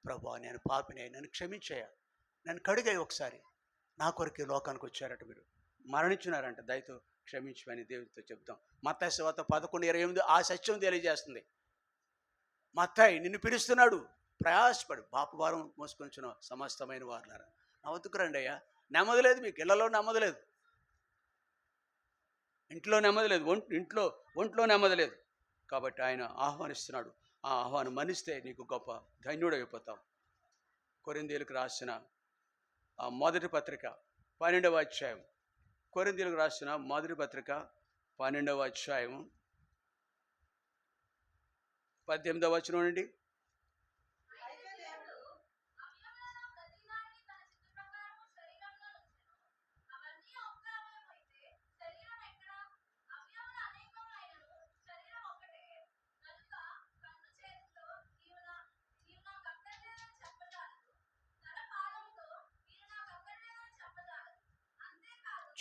ప్రభువా నేను పాపినే, నన్ను క్షమించాయా, నన్ను కడిగాయి ఒకసారి, నా కొరకే లోకానికి వచ్చారట, మీరు మరణించున్నారంట, దయతో క్షమించమని దేవుడితో చెప్తాం. మత్తయి సువార్త 11:28 ఆ సత్యం తెలియజేస్తుంది. మత్తయి నిన్ను పిలుస్తున్నాడు, ప్రయాసపడు పాపభారం మోసుకొంచున్న సమస్తమైన వారులారా నా వద్దకు రండి అయ్యా. నెమ్మది లేదు మీకు, ఇళ్లలో నెమ్మది లేదు, ఇంట్లో నెమ్మది లేదు, ఒంట్లో నెమ్మది లేదు. కాబట్టి ఆయన ఆహ్వానిస్తున్నాడు. ఆ ఆహ్వానం మన్నిస్తే నీకు గొప్ప ధన్యుడు అయిపోతావు. కొరింథీయులకు రాసిన ఆ మొదటి పత్రిక 12వ అధ్యాయం. కొరింథీయులకు రాసిన మొదటి పత్రిక 12వ అధ్యాయం 18వ వచనం నుండి.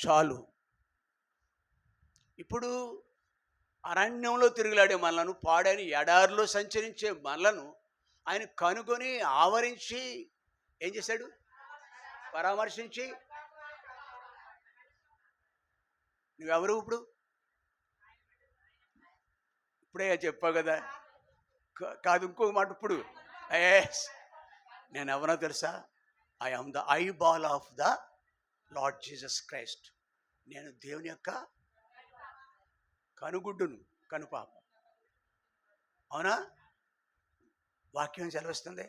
చాలు. ఇప్పుడు అరణ్యంలో తిరుగులాడే మనలను, పాడని ఎడారిలో సంచరించే మనలను ఆయన కనుగొని ఆవరించి ఏం చేశాడు? పరామర్శించి, నువ్వెవరు? ఇప్పుడే చెప్పావు కదా, కాదు ఇంకో మాట. ఇప్పుడు నేను ఎవరో తెలుసా? I am the eyeball of the Lord Jesus Christ. నేను దేవుని యొక్క కనుగుడ్డును, కనుపాప. అవునా? వాక్యం సెలవిస్తుంది.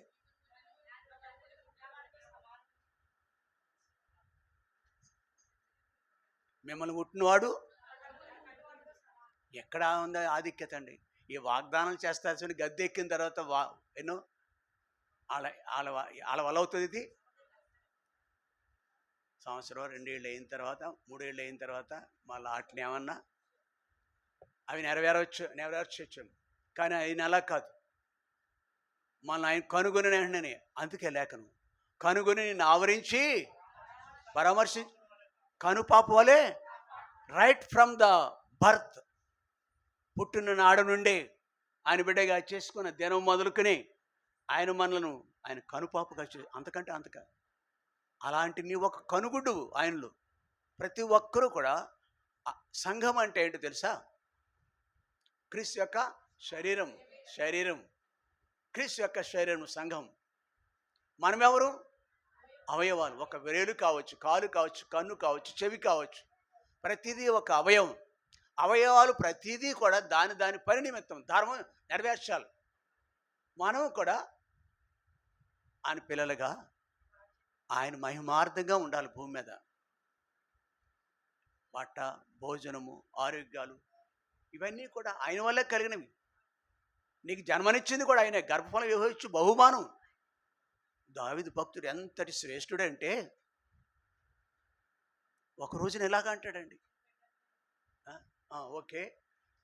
మిమ్మల్ని ముట్టినవాడు ఎక్కడ ఉందో ఆధిక్యత అండి. ఈ వాగ్దానం చేస్తాల్సిన గద్దె ఎక్కిన తర్వాత ఎన్నో వాళ్ళ వల్ల అవుతుంది. ఇది సంవత్సరం 2 ఏళ్ళు అయిన తర్వాత, 3 ఏళ్ళు అయిన తర్వాత మళ్ళీ వాటిని ఏమన్నా అవి నెరవేర్చవచ్చు. కానీ ఆయన అలా కాదు. మళ్ళీ ఆయన కనుగొని వెంటనే, అందుకే లేఖను కనుగొని నిన్ను ఆవరించి పరామర్శి కనుపాప వలె రైట్ ఫ్రమ్ ద బర్త్, పుట్టిన నాడు నుండి ఆయన బిడ్డగా చేసుకున్న దినం మొదలుకొని ఆయన మనలను ఆయన కనుపాపగా అంతకంటే అంతక అలాంటి నీ ఒక కనుగుడ్డు ఆయనలో. ప్రతి ఒక్కరూ కూడా సంఘం అంటే ఏంటో తెలుసా? క్రీస్తు యొక్క శరీరం. శరీరం క్రీస్తు యొక్క శరీరం సంఘం. మనమెవరు? అవయవాలు. ఒక వేలు కావచ్చు, కాలు కావచ్చు, కన్ను కావచ్చు, చెవి కావచ్చు, ప్రతిదీ ఒక అవయవం. అవయవాలు ప్రతిదీ కూడా దాని దాని పని నిమిత్తం ధర్మం నెరవేర్చాలి. మనం కూడా ఆయన పిల్లలుగా ఆయన మహిమార్థంగా ఉండాలి భూమి మీద. బట్ట, భోజనము, ఆరోగ్యాలు ఇవన్నీ కూడా ఆయన వల్లే కలిగినవి. నీకు జన్మనిచ్చింది కూడా ఆయనే. గర్భఫలం ఇవ్వచ్చు బహుమానం. దావీదు భక్తుడు ఎంతటి శ్రేష్ఠుడంటే ఒక రోజున ఎలాగ అంటాడండి, ఓకే,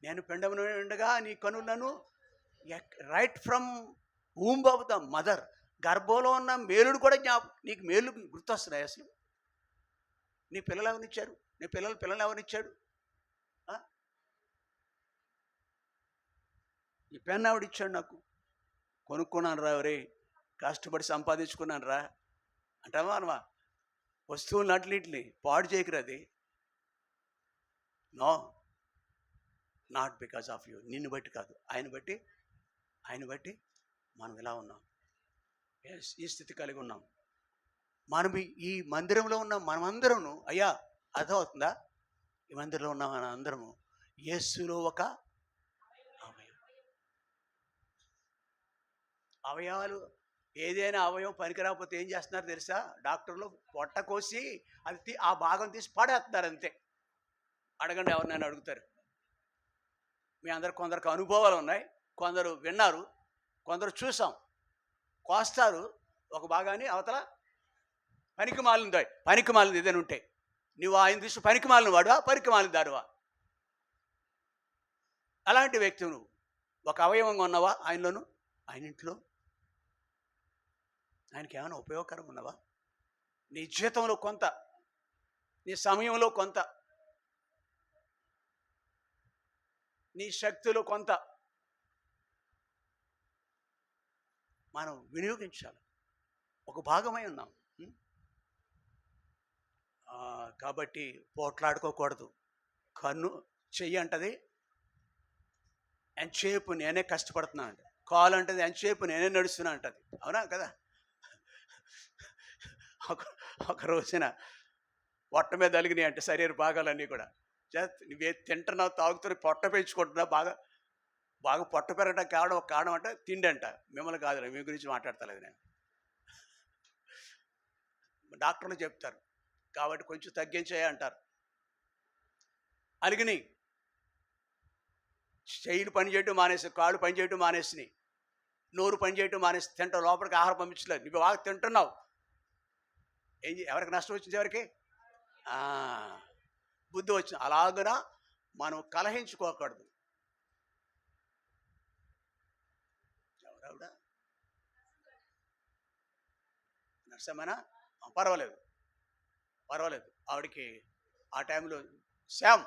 నేను పిండమును ఉండగా నీ కనులను right from womb of the mother, గర్భంలో ఉన్న మేలుడు కూడా నీకు మేలు గుర్తొస్తున్నాయి. అసలు నీ పిల్లలు ఎవరినిచ్చారు? నీ పిల్లలు ఎవరినిచ్చాడు? ఈ పెన్ ఆవిడిచ్చాడు నాకు, కొనుక్కున్నాను రా, ఎవరే కష్టపడి సంపాదించుకున్నాను రా అంటావా అనవా? వస్తువులు అట్లీట్ని పాడు చేయకురది. No, not because of you. నిన్ను బట్టి కాదు, ఆయన బట్టి మనం ఇలా ఉన్నాం. ఈ స్థితి కలిగి ఉన్నాం. మనం ఈ మందిరంలో ఉన్నాం. మనమందరం అయ్యా అర్థమవుతుందా? ఈ మందిరంలో ఉన్నాం మన అందరము యేసులో ఒక అవయవాలు. ఏదైనా అవయవం పనికిరాకపోతే ఏం చేస్తున్నారు తెలుసా? డాక్టర్లు పొట్ట కోసి అది ఆ భాగం తీసి పడేస్తున్నారు అంతే. అడగండి, ఎవరినైనా అడుగుతారు. మీ కొందరికి అనుభవాలు ఉన్నాయి, కొందరు విన్నారు, కొందరు చూసాం. కోస్తారు ఒక భాగాన్ని, అవతల పనికి మాలింది ఏదైనా ఉంటే నువ్వు ఆయన తీసి పనికి మాలిన వాడువా, పనికి మాలిన దాడువా? అలాంటి వ్యక్తి నువ్వు. ఒక అవయవంగా ఉన్నావా ఆయనలోను? ఆయన ఇంట్లో ఆయనకి ఏమైనా ఉపయోగకరంగా ఉన్నావా? నీ జీతంలో కొంత, నీ సమయంలో కొంత, నీ శక్తిలో కొంత మనం వినియోగించాలి. ఒక భాగమై ఉన్నాం. కాబట్టి పోట్లాడుకోకూడదు. కన్ను చెయ్యి అంటది ఎంతసేపు నేనే కష్టపడుతున్నా అంట. కాలు అంటది ఎంతసేపు నేనే నడుస్తున్నా అంటది. అవునా కదా? ఒక రోజున పొట్ట మీద అలిగినాయి అంటే శరీర భాగాలన్నీ కూడా. నువ్వే తింటున్నావు, తాగుతున్నావు, పొట్ట పెంచుకుంటున్నావు. బాగా పొట్ట పెరగడానికి ఒక కారణం అంటే తిండి అంట. మిమ్మల్ని కాదు, మీ గురించి మాట్లాడతలేదు నేను. డాక్టర్లు చెప్తారు కాబట్టి కొంచెం తగ్గించేయ అంటారు. అలిగినాయి, చెయ్యిలు పనిచేయటం మానేసి, కాళ్ళు పనిచేయటం మానేసినాయి, నోరు పనిచేయటం మానేసి, తింటావు, లోపలికి ఆహారం పంపించలేదు. నువ్వు బాగా తింటున్నావు. ఎవరికి నష్టం వచ్చింది? ఎవరికి? బుద్ధి వచ్చింది. అలాగున మనం కలహించుకోకూడదు. ఎవరావిడ? నర్సమ్మనా? పర్వాలేదు. ఆవిడకి ఆ టైంలో శ్యామ్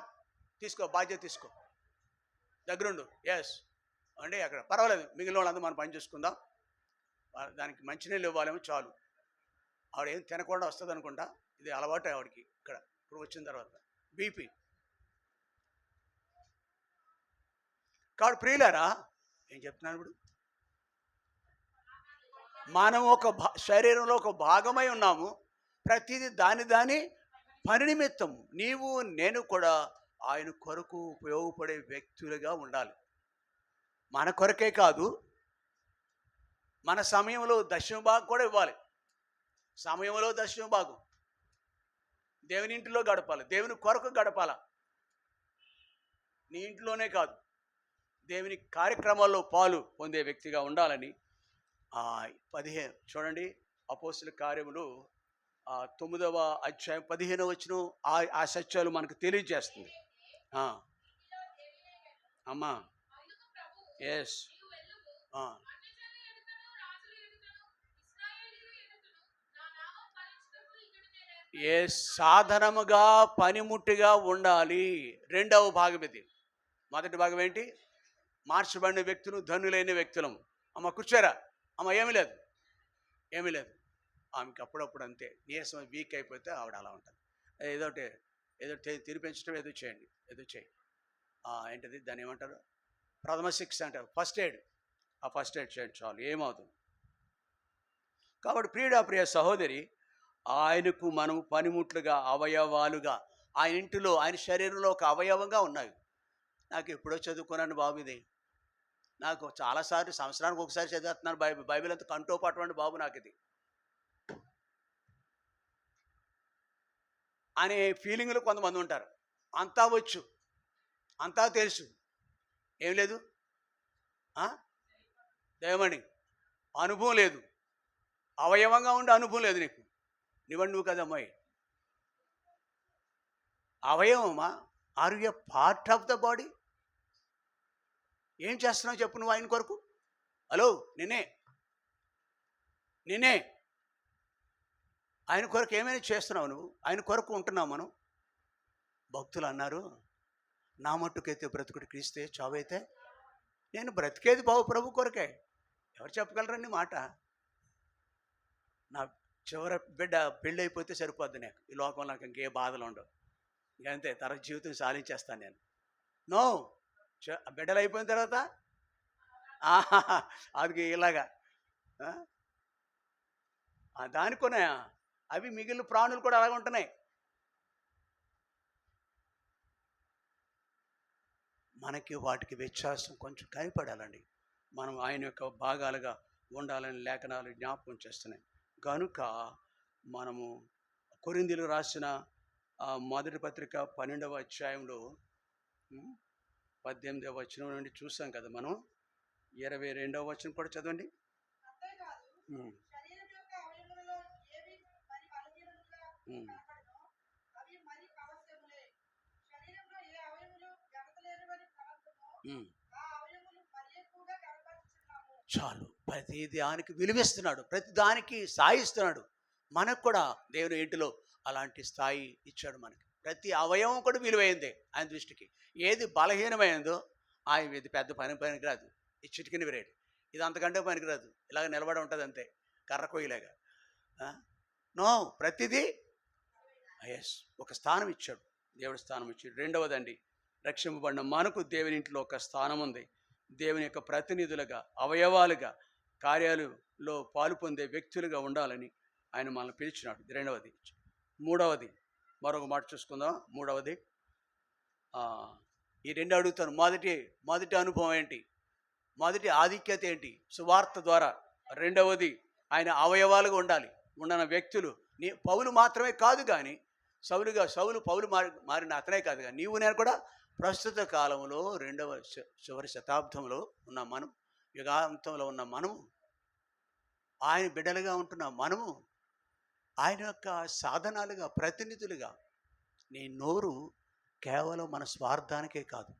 తీసుకో, బాధ్యత తీసుకో, దగ్గరుండు. ఎస్ అండి, అక్కడ పర్వాలేదు, మిగిలిన వాళ్ళందరూ మనం పని చేసుకుందాం. దానికి మంచినీళ్ళు ఇవ్వాలేమో చాలు. ఆవిడ ఏం తినకుండా వస్తుంది అనుకుంటా. ఇది అలవాటు ఆవిడకి. ఇప్పుడు వచ్చిన తర్వాత బీపీ. కాబట్టి ప్రియులారా, ఏం చెప్తున్నాను ఇప్పుడు? మనం ఒక శరీరంలో ఒక భాగమై ఉన్నాము. ప్రతిదీ దాని పని నిమిత్తం నీవు నేను కూడా ఆయన కొరకు ఉపయోగపడే వ్యక్తులుగా ఉండాలి. మన కొరకే కాదు, మన సమయంలో దశమ భాగం కూడా ఇవ్వాలి. సమయంలో దశమ భాగం దేవుని ఇంటిలో గడపాలి, దేవుని కొరకు గడపాల. నీ ఇంట్లోనే కాదు, దేవుని కార్యక్రమాల్లో పాలు పొందే వ్యక్తిగా ఉండాలని 15 చూడండి, అపోస్తుల కార్యములు 9వ అధ్యాయం 15వ వచనం ఆ సత్యాలు మనకు తెలియజేస్తుంది. అమ్మా, ఎస్, ఏ సాధనముగా పనిముట్టుగా ఉండాలి. రెండవ భాగం ఇది. మొదటి భాగం ఏంటి? మార్చబడిన వ్యక్తులు ధనులైన వ్యక్తులం. అమ్మ కూర్చోరా, అమ్మ ఏమీ లేదు, ఏమీ లేదు. ఆమెకి అప్పుడప్పుడు అంతే నీరసం, వీక్ అయిపోతే ఆవిడ అలా ఉంటుంది. ఏదోటి ఏదో తినిపించడం, ఏదో చేయండి, ఏదో చేయి. ఏంటిది దాన్ని ఏమంటారు? ప్రథమ శిక్ష అంటారు, ఫస్ట్ ఎయిడ్. ఆ ఫస్ట్ ఎయిడ్ చేయండి చాలు, ఏమవుతుంది. కాబట్టి ప్రియ సహోదరి, ఆయనకు మనం పనిముట్లుగా, అవయవాలుగా, ఆయన ఇంటిలో, ఆయన శరీరంలో ఒక అవయవంగా ఉన్నాయి. నాకు ఎప్పుడో చదువుకున్నాను బాబు ఇది. నాకు చాలాసార్లు సంవత్సరానికి ఒకసారి చదివేస్తున్నాను బైబిల్ అంతా కంటో పట్టమండి బాబు నాకు ఇది అనే ఫీలింగ్లో కొంతమంది ఉంటారు. అంతా వచ్చు, అంతా తెలుసు, ఏం లేదు, దయమని అనుభవం లేదు. అవయవంగా ఉండే అనుభవం లేదు నీకు. నువ్వు కదమ్మాయి, అవయవమా? Are you a part of the body? ఏం చేస్తున్నావు చెప్పు నువ్వు ఆయన కొరకు? హలో, నేనే ఆయన కొరకు ఏమైనా చేస్తున్నావు నువ్వు? ఆయన కొరకు ఉంటున్నావు మనం. భక్తులు అన్నారు, నా మట్టుకైతే బ్రతుకుడు క్రీస్తే, చావైతే నేను బ్రతికేది ప్రభు కొరకే. ఎవరు చెప్పగలరండి మాట? నా చివరి బిడ్డ పెళ్ళి అయిపోతే సరిపోద్ది, నాకు ఈ లోకంలో నాకు ఇంకే బాధలు ఉండవు, ఇంకంతే, తర్వాత జీవితం సాధించేస్తాను నేను. నో, బిడ్డలు అయిపోయిన తర్వాత అది ఇలాగా దానికొనే అవి మిగిలిన ప్రాణులు కూడా అలాగే ఉంటున్నాయి. మనకి వాటికి వ్యత్యాసం కొంచెం కనిపడాలండి. మనం ఆయన యొక్క భాగాలుగా ఉండాలని లేఖనాలు జ్ఞాపకం చేస్తున్నాయి. కనుక మనము కొరింథీయులకు రాసిన మొదటి పత్రిక 12వ అధ్యాయంలో 18వ వచనం నుండి చూసాం కదా మనం. 22వ వచనం కూడా చదవండి. చాలు, ప్రతి దానికి విలువిస్తున్నాడు, ప్రతి దానికి సాయిస్తున్నాడు. మనకు కూడా దేవుని ఇంటిలో అలాంటి స్థాయి ఇచ్చాడు. మనకి ప్రతి అవయవం కూడా విలువైందే ఆయన దృష్టికి. ఏది బలహీనమైందో ఇది పెద్ద పనికిరాదు, ఈ చిటికిన విరేడు, ఇది అంతకంటే పనికిరాదు, ఇలాగ నిలబడి ఉంటుంది అంతే, కర్ర కొయ్యలాగా. నో, ప్రతిదీ ఒక స్థానం ఇచ్చాడు, దేవుడి స్థానం ఇచ్చాడు. రెండవదండి, రక్షింపబడిన మనకు దేవుని ఇంట్లో ఒక స్థానం ఉంది. దేవుని యొక్క ప్రతినిధులుగా, అవయవాలుగా, కార్యాలలో పాలు పొందే వ్యక్తులుగా ఉండాలని ఆయన మనల్ని పిలిచినాడు. రెండవది. మూడవది, మరొక మాట చూసుకుందాం. మూడవది, ఈ రెండు అడుగుతాను. మొదటి అనుభవం ఏంటి? మొదటి ఆధిక్యత ఏంటి? సువార్త ద్వారా. రెండవది, ఆయన అవయవాలుగా ఉండాలి. ఉన్న వ్యక్తులు పౌలు మాత్రమే కాదు, కానీ సౌలు పౌలు మారిన అతనే కాదు, కానీ నీవు నేను కూడా ప్రస్తుత కాలంలో చివరి శతాబ్దంలో ఉన్న మనం, యుగాంతంలో ఉన్న మనము, ఆయన బిడ్డలుగా ఉంటున్న మనము, ఆయన యొక్క సాధనాలుగా, ప్రతినిధులుగా. నీ నోరు కేవలం మన స్వార్థానికే కాదు,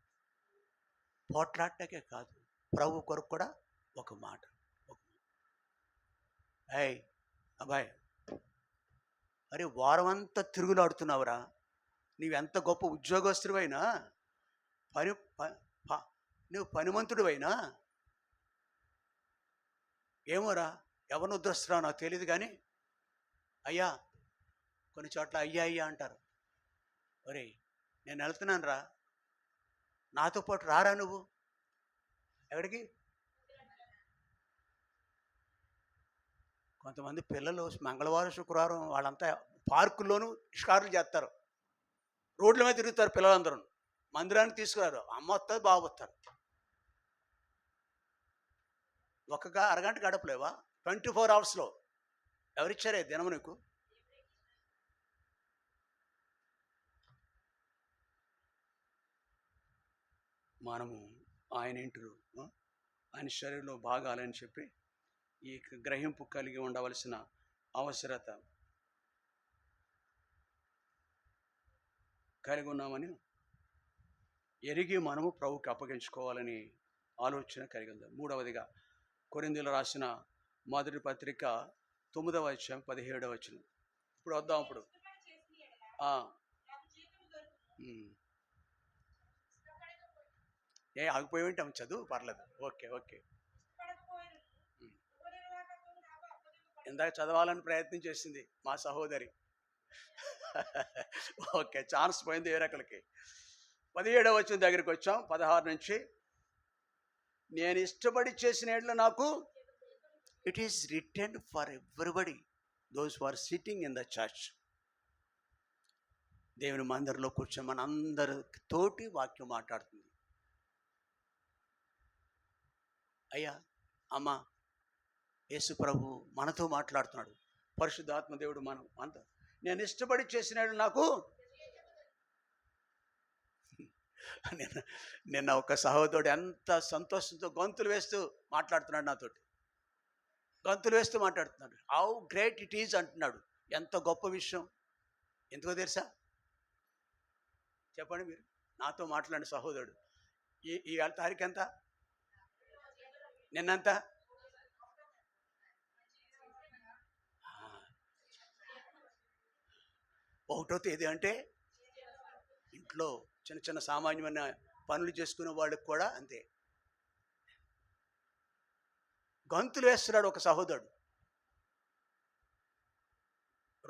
పోట్లాటకే కాదు, ప్రభు కొరకు కూడా ఒక మాట. అబ్బాయి, అరే వారం అంతా తిరుగులాడుతున్నావురా, నీవెంత గొప్ప ఉద్యోగస్తుడివైనా, నువ్వు పనిమంతుడివైనా, ఏమోరా ఎవరిని ఉద్ధరిస్తున్నావు నాకు తెలియదు, కానీ అయ్యా, కొన్ని చోట్ల అయ్యా అంటారు. ఒరే, నేను వెళ్తున్నాను రా, నాతో పాటు రారా నువ్వు. ఎక్కడికి? కొంతమంది పిల్లలు మంగళవారం శుక్రవారం వాళ్ళంతా పార్కుల్లోనూ షికారులు చేస్తారు, రోడ్ల మీద తిరుగుతారు పిల్లలందరూ, మందిరానికి తీసుకురారు. అమ్మ వస్తుంది, బాబు వస్తారు. ఒక్క అరగంట గడపలేవా 24 అవర్స్లో? ఎవరిచ్చారే దినము నీకు? మనము ఆయన ఇంటిలో, ఆయన శరీరంలో భాగాలని చెప్పి ఈ గ్రహింపు కలిగి ఉండవలసిన అవసరత కలిగి ఉన్నామని ఎరిగి మనము ప్రభుకి అప్పగించుకోవాలని ఆలోచన కలిగి ఉంది. మూడవదిగా, కొరింథీయులకు రాసిన మొదటి పత్రిక 9వ అధ్యాయం 17వ వచనం. ఇప్పుడు వద్దాం. ఇప్పుడు ఆ, ఉమ్. ఆగిపోయి ఉంటాం, చదువు పర్లేదు. Okay okay. ఉమ్. ఇందాక చదవాలని ప్రయత్నం చేసింది మా సహోదరి. ఓకే, ఛాన్స్ పోయింది వేరొకరికి. 17వ వచనం దగ్గరికి వచ్చాం, 16 నుంచి. నేను ఇష్టపడి చేసిన యెడల నాకు it is written for everybody those who are sitting in the church. దేవుని మందిరంలో కూర్చొని మన అందరి తోటి వాక్యం మాట్లాడుతుంది. అయ్యా, అమ్మ, యేసు ప్రభు మనతో మాట్లాడుతున్నాడు. పరిశుద్ధాత్మ దేవుడు మనం అంత నేను ఇష్టపడి చేసినాడు నాకు. నిన్న నిన్న ఒక సహోదరుడు ఎంత సంతోషంతో గొంతులు వేస్తూ మాట్లాడుతున్నాడు నాతోటి. గొంతులు వేస్తూ మాట్లాడుతున్నాడు. హౌ గ్రేట్ ఇట్ ఈజ్ అంటున్నాడు. ఎంత గొప్ప విషయం. ఎందుకో తెలుసా? చెప్పండి మీరు. నాతో మాట్లాడిన సహోదరుడు ఈ తారీఖు ఎంత? నిన్నంత 1వ తేదీ అంటే ఇంట్లో చిన్న చిన్న సామాన్యమైన పనులు చేసుకునే వాళ్ళకి కూడా అంతే. గంతులు వేస్తున్నాడు ఒక సహోదరుడు.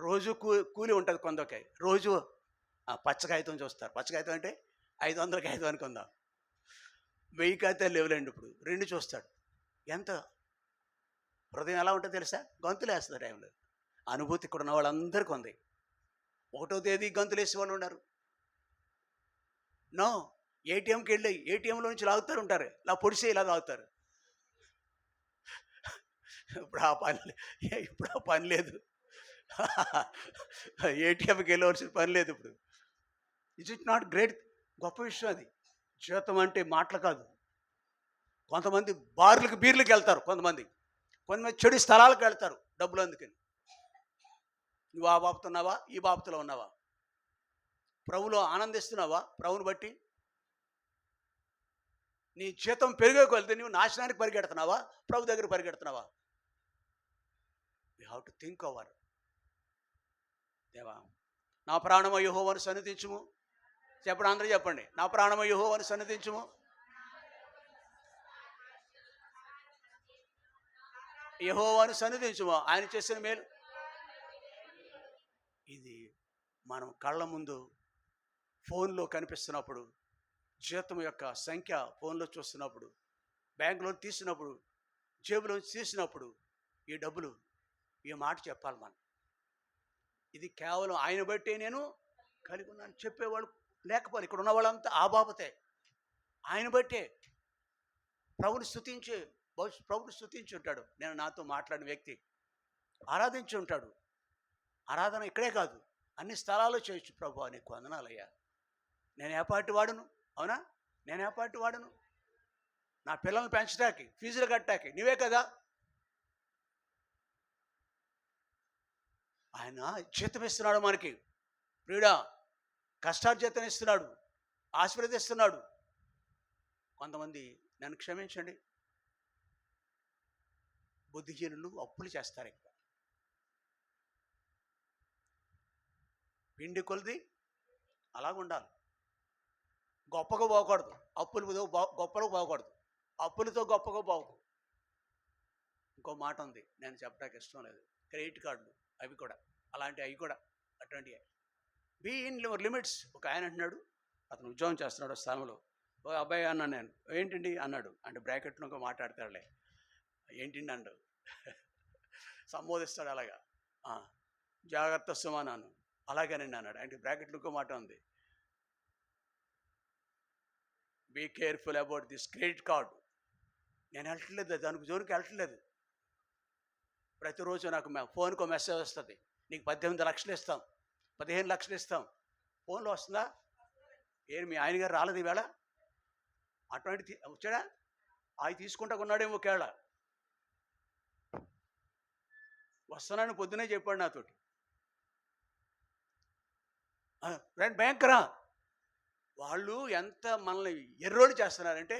రోజు కూలి ఉంటుంది కొందరికి. రోజు పచ్చ కాగితం చూస్తారు. పచ్చ కాగితం అంటే 500 కాగితం అనుకుందాం. 1000 కాగితాలు లేవులేండి ఇప్పుడు. 2 చూస్తాడు. ఎంత హృదయం ఎలా ఉంటుందో తెలుసా? గంతులు వేస్తారు టైంలో. అనుభూతి ఇక్కడ ఉన్న వాళ్ళందరికీ ఉంది. 1వ తేదీ గంతులు వేసే వాళ్ళు ఉన్నారు. నో, ఏటీఎంకి వెళ్ళి ఏటీఎంలో నుంచి లాగుతారు ఉంటారు, ఇలా పొడిసే ఇలా లాగుతారు. ఇప్పుడు ఆ పని లేదు. ఏటీఎంకి వెళ్ళవలసిన పని లేదు ఇప్పుడు. Is it not great? గొప్ప విషయం అది. జీవితం అంటే మాటలు కాదు. కొంతమంది బీర్లకు వెళ్తారు, కొంతమంది చెడు స్థలాలకు వెళ్తారు డబ్బులు అందుకని. నువ్వు ఆ బాబుతో ఉన్నావా? ఈ బాబుతో ఉన్నావా? ప్రభులో ఆనందిస్తున్నావా? ప్రభుని బట్టి నీ జీతం పెరిగేకొలితే నువ్వు నాశనానికి పరిగెడుతున్నావా? ప్రభు దగ్గర పరిగెడుతున్నావా? You have to think over. దేవా, నా ప్రాణమ యెహోవాను సన్నిధించుము. చెప్పండి, అందరూ చెప్పండి. నా ప్రాణమ యెహోవాను సన్నిధించుము. యెహోవాను సన్నిధించుము, ఆయన చేసిన మేలు. ఇది మనం కళ్ళ ముందు ఫోన్లో కనిపిస్తున్నప్పుడు, జీతం యొక్క సంఖ్య ఫోన్లో చూస్తున్నప్పుడు, బ్యాంకులో తీసినప్పుడు, జేబులో తీసినప్పుడు ఈ డబ్బులు, ఈ మాట చెప్పాలి మనం. ఇది కేవలం ఆయన బట్టే నేను కలిగి ఉన్నాను చెప్పేవాళ్ళు లేకపోతే ఇక్కడ ఉన్న వాళ్ళంతా ఆ బాబతే. ఆయన బట్టే ప్రభుని స్తుతించి ఉంటాడు. నేను నాతో మాట్లాడిన వ్యక్తి ఆరాధించి ఉంటాడు. ఆరాధన ఇక్కడే కాదు, అన్ని స్థలాల్లో చేయొచ్చు. ప్రభు నీకు వందనాలయ్యా. నేను ఏ పార్టీ వాడును? అవునా, నేను ఏ పార్టీ వాడును? నా పిల్లల్ని పెంచడానికి, ఫీజులు కట్టడానికి నువ్వే కదా. ఆయన జీతం ఇస్తున్నాడు మనకి. ప్రియుడా, కష్టార్జితం ఇస్తున్నాడు, ఆశీర్వదిస్తున్నాడు. కొంతమంది, నన్ను క్షమించండి, బుద్ధిజీనులు అప్పులు చేస్తారు. ఎక్కువ పిండి కొలిది అలాగుండాలి. గొప్పగా పోకూడదు, గొప్పగా పోకూడదు, అప్పులతో గొప్పగా పోకు. ఇంకో మాట ఉంది, నేను చెప్పడానికి ఇష్టం లేదు. క్రెడిట్ కార్డులు అవి కూడా అవి కూడా అటువంటివి. Be in your limits. ఒక ఆయన అంటున్నాడు, అతను ఉద్యోగం చేస్తున్నాడు స్థలంలో. ఓ అబ్బాయి అన్నాను నేను. ఏంటండి అన్నాడు. అంటే బ్రాకెట్లో ఇంకో మాట్లాడతాడులే. ఏంటండి అన్నాడు, సంబోధిస్తాడు అలాగా. జాగ్రత్త సుమానాను. అలాగేనండి అన్నాడు. అంటే బ్రాకెట్లో ఇంకో మాట ఉంది, be careful about this credit card. నేను వెళ్ళట్లేదు, దానికి జోలికి వెళ్ళట్లేదు. ప్రతిరోజు నాకు ఫోన్కో మెసేజ్ వస్తుంది, నీకు 18 లక్షలు ఇస్తాం, 15 లక్షలు ఇస్తాం. ఫోన్లో వస్తుందా? ఏం మీ ఆయన గారు రాలేదు ఈవేళ? అటువంటి వచ్చాడా? అవి తీసుకుంటా ఉన్నాడేమో కేళ. వస్తున్నాను పొద్దునే చెప్పాడు నాతోటి. రండి బ్యాంకురా. వాళ్ళు ఎంత మనల్ని ఎర్రోళ్ళు చేస్తున్నారంటే,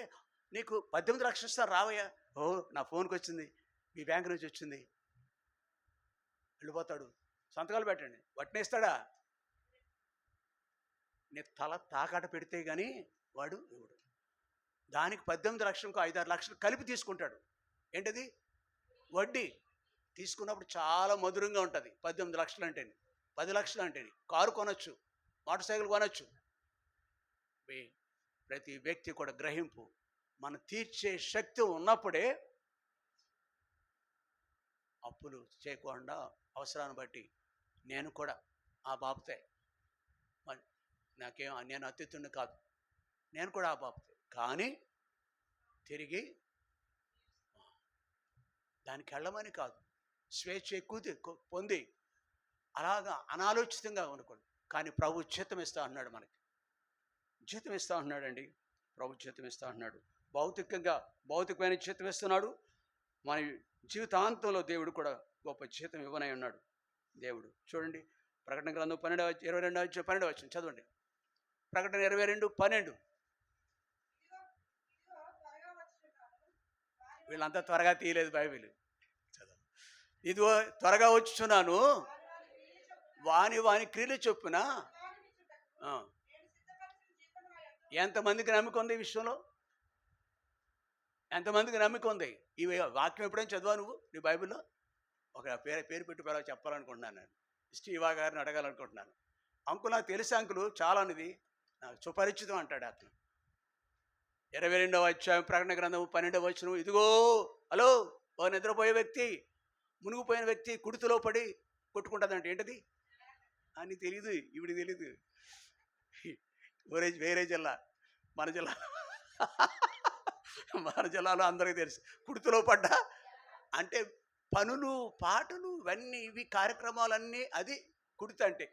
నీకు 18 లక్షలు ఇస్తారు రావయ్యా. ఓ, నా ఫోన్కి వచ్చింది, మీ బ్యాంకు నుంచి వచ్చింది. వెళ్ళిపోతాడు. సంతకాలు పెట్టండి. వట్టినే ఇస్తాడా? నీ తల తాకాట పెడితే కానీ వాడు ఇవ్వడు. దానికి 18 లక్షలకు 5-6 లక్షలు కలిపి తీసుకుంటాడు. ఏంటది? వడ్డీ. తీసుకున్నప్పుడు చాలా మధురంగా ఉంటుంది. 18 లక్షలు అంటేని, 10 లక్షలు అంటేని కారు కొనొచ్చు, మోటార్ సైకిల్ కొనొచ్చు. ప్రతి వ్యక్తి కూడా గ్రహింపు, మనం తీర్చే శక్తి ఉన్నప్పుడే అప్పులు చేయకుండా అవసరాన్ని బట్టి. నేను కూడా ఆ బాబుతే, మరి నేను అతిథుని కాదు, నేను కూడా ఆ బాబుతే. కానీ తిరిగి దానికి వెళ్ళమని కాదు, స్వేచ్ఛ ఎక్కువ పొంది అలాగా అనాలోచితంగా అనుకోండి. కానీ ప్రభు జీతం ఇస్తా అన్నాడు, మనకి జీతం ఇస్తా ఉన్నాడండి. ప్రభు జీతం ఇస్తా ఉన్నాడు. భౌతికమైన జీతం ఇస్తున్నాడు. మన జీవితాంతంలో దేవుడు కూడా గొప్ప జీతం ఇవ్వనై ఉన్నాడు దేవుడు. చూడండి, ప్రకటన గ్రంథం 22 చదవండి. ప్రకటన 22:12. వీళ్ళంతా త్వరగా తీయలేదు బైబిల్. చదవండి. ఇదిగో త్వరగా వచ్చుచున్నాను, వాని క్రియలు చొప్పున. ఎంతమందికి నమ్మిక ఉంది ఈ విషయంలో? ఎంతమందికి నమ్మిక ఉంది? ఈ వాక్యం ఎప్పుడైనా చదివా నువ్వు నీ బైబిల్లో? ఒక పేరు పెట్టి పిలవ చెప్పాలనుకుంటున్నాను. నేను స్టీవా గారిని అడగాలనుకుంటున్నాను. అంకుల్ నాకు తెలుసు అంకులు చాలా అనేది నాకు సుపరిచితం అంటాడు అతను. 22వ అధ్యాయం ప్రకటన గ్రంథం 12వ వచనం. ఇదిగో, హలో, ఓ నిద్రపోయే వ్యక్తి, మునిగిపోయిన వ్యక్తి కుడితిలో పడి కొట్టుకుంటుందంటే ఏంటది అని తెలియదు, ఇవిడికి తెలీదు. వేరే జిల్లా, మన జిల్లాలో అందరికీ తెలుసు. కుడితిలో పడ్డా అంటే పనులు, పాటలు, ఇవన్నీ ఇవి కార్యక్రమాలన్నీ అది కుడితంటే.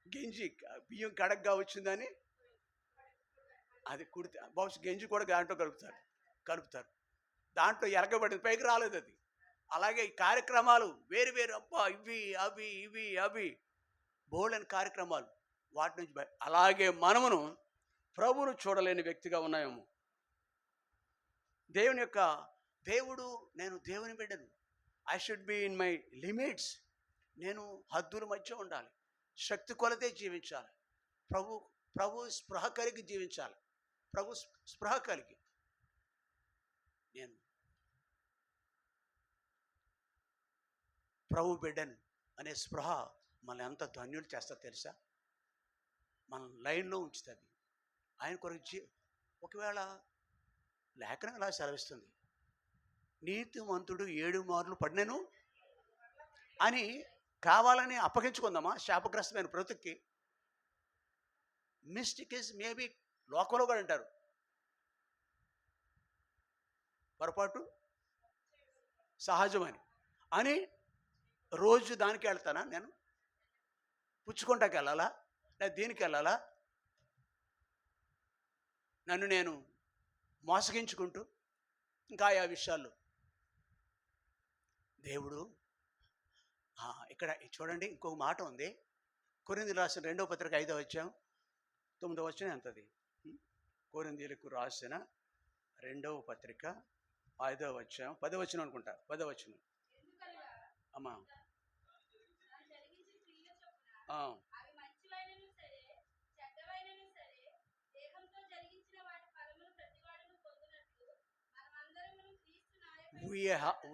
గెంజి బియ్యం కడగ్గా వచ్చిందని అది కుడితే. బహుశా గెంజి కూడా దాంట్లో కలుపుతారు. దాంట్లో ఎరగబడింది, పైకి రాలేదు అది. అలాగే ఈ కార్యక్రమాలు వేరు, అబ్బా, అవి బోల్డెన్ కార్యక్రమాలు, వాటి నుంచి అలాగే మనమును ప్రభువును చూడలేని వ్యక్తిగా ఉన్నాయేమో. దేవుడు నేను దేవుని బిడ్డను. I should be in my limits. నేను హద్దుల మధ్య ఉండాలి, శక్తి కొలతే జీవించాలి, ప్రభు స్పృహ కలిగి జీవించాలి. ప్రభు స్పృహ కలిగి నేను ప్రభు బిడ్డను అనే స్పృహ మనల్ని ఎంత ధన్యులు చేస్తా తెలుసా? మన లైన్లో ఉంచుతుంది. ఆయన కొరకు ఒకవేళ లేఖనం ఇలా సెలవిస్తుంది, నీతిమంతుడు 7 మార్లు పడినను అని కావాలని అప్పగించుకుందామా శాపగ్రస్తమైన బ్రతుక్కి? మిస్టేక్ ఇస్ మేబీ లోకంలో కూడా అంటారు పొరపాటు సహజమని అని. రోజు దానికి వెళ్తానా? నేను పుచ్చుకుంటాకి వెళ్ళాలా? లేదా దీనికి వెళ్ళాలా? నన్ను నేను మోసగించుకుంటూ ఇంకా ఆ విషయాల్లో దేవుడు ఇక్కడ చూడండి, ఇంకొక మాట ఉంది. కొరింథీయులకు రాసిన 2వ పత్రిక 5వ అధ్యాయం 9వ వచనం ఎంతది? కొరింథీయులకు రాసిన 2వ పత్రిక 5వ అధ్యాయం 10వ వచనం అనుకుంటా. 10వ వచనం అమ్మా.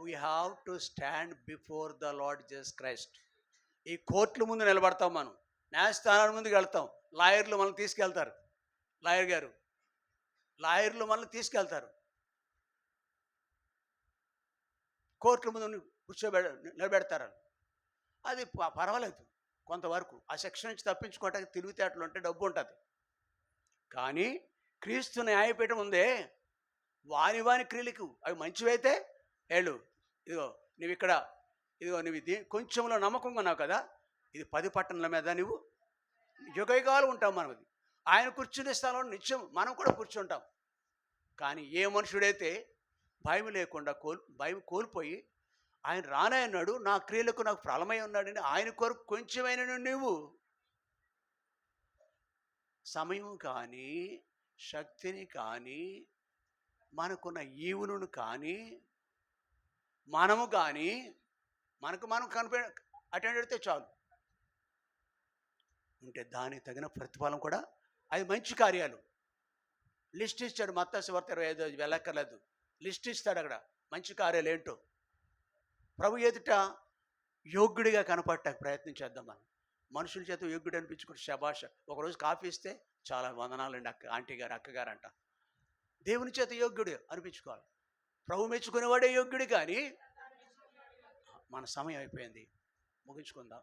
We have to stand before the Lord Jesus Christ. ఈ కోర్టుల ముందు నిలబడతాం, మనం న్యాయస్థానాల ముందుకు వెళ్తాం. లాయర్లు మనల్ని తీసుకెళ్తారు, లాయర్లు మనల్ని తీసుకెళ్తారు. కోర్టుల ముందు నిలబెడతారు. అది పర్వాలేదు కొంతవరకు. ఆ శిక్ష నుంచి తప్పించుకోవటానికి తెలివితేటలు ఉంటే, డబ్బు ఉంటుంది. కానీ క్రీస్తు న్యాయపీఠం ఉందే, వాని క్రియలకు అవి మంచివైతే ఏళ్ళు, ఇదిగో నువ్వు కొంచెంలో నమ్మకంగా ఉన్నావు కదా, ఇది 10 పట్టణాల మీద నువ్వు యుగయుగాలు ఉంటాం. మనది ఆయన కూర్చునే స్థలంలో నిత్యం మనం కూడా కూర్చుంటాం. కానీ ఏ మనుషుడైతే భయం లేకుండా భయం కోల్పోయి ఆయన రానే అన్నాడు, నా క్రియలకు నాకు ప్రళమై ఉన్నాడని ఆయన కొరకు కొంచెమైన నువ్వు సమయం కానీ శక్తిని కానీ మనకున్న ఈవులను కానీ మనము కానీ మనకు మనం అటెండ్ అయితే చాలు. ఉంటే దానికి తగిన ప్రతిఫలం కూడా, అది మంచి కార్యాలు. లిస్ట్ ఇచ్చాడు మత్తయి సువార్త 25 వెళ్ళక్కర్లేదు. లిస్ట్ ఇస్తాడు అక్కడ మంచి కార్యాలు ఏంటో. ప్రభు ఎదుట యోగ్యుడిగా కనపడటానికి ప్రయత్నం చేద్దాం మనం. మనుషుల చేత యోగ్యుడు అనిపించుకుని శభాష. ఒకరోజు కాఫీ ఇస్తే చాలా వందనాలండి ఆంటీ గారు, అక్కగారు అంట. దేవుని చేత యోగ్యుడు అనిపించుకోవాలి. ప్రభు మెచ్చుకునేవాడే యోగ్యుడు. కానీ మన సమయం అయిపోయింది, ముగించుకుందాం.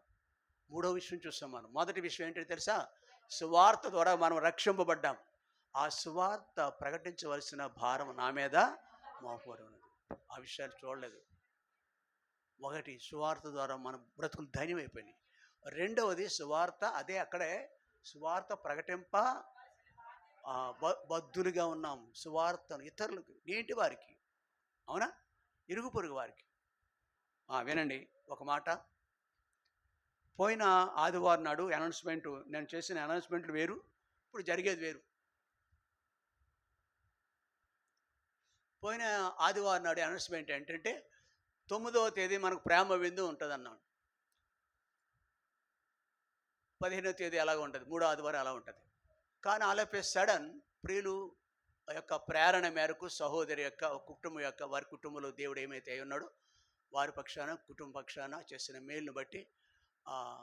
మూడో విషయం చూస్తాం మనం. మొదటి విషయం ఏంటో తెలుసా? సువార్త ద్వారా మనం రక్షింపబడ్డాం. ఆ సువార్త ప్రకటించవలసిన భారం నా మీద మోపబడి ఉన్నది. ఆ విషయాలు చూడలేదు. ఒకటి, సువార్త ద్వారా మన బ్రతుకులు ధన్యమైపోయినాయి. రెండవది, సువార్త అదే అక్కడే సువార్త ప్రకటింప బద్ధులుగా ఉన్నాం. సువార్తను ఇతరులకు, నేటి వారికి, అవునా, ఇరుగు పొరుగు వారికి. వినండి ఒక మాట. పోయిన ఆదివారం నాడు అనౌన్స్మెంట్, నేను చేసిన అనౌన్స్మెంట్లు వేరు, ఇప్పుడు జరిగేది వేరు. పోయిన ఆదివారం నాడు అనౌన్స్మెంట్ ఏంటంటే 9వ తేదీ మనకు ప్రేమ విందు ఉంటుంది అన్నాడు. 15వ తేదీ అలాగ ఉంటుంది, 3వ ఆదివారం అలా ఉంటుంది. కానీ ఆల్ సడన్ ప్రియులు యొక్క ప్రేరణ మేరకు సహోదరి యొక్క కుటుంబం యొక్క వారి కుటుంబంలో దేవుడు ఏమైతే అయి ఉన్నాడో వారి పక్షాన, కుటుంబ పక్షాన చేసిన మేలును బట్టి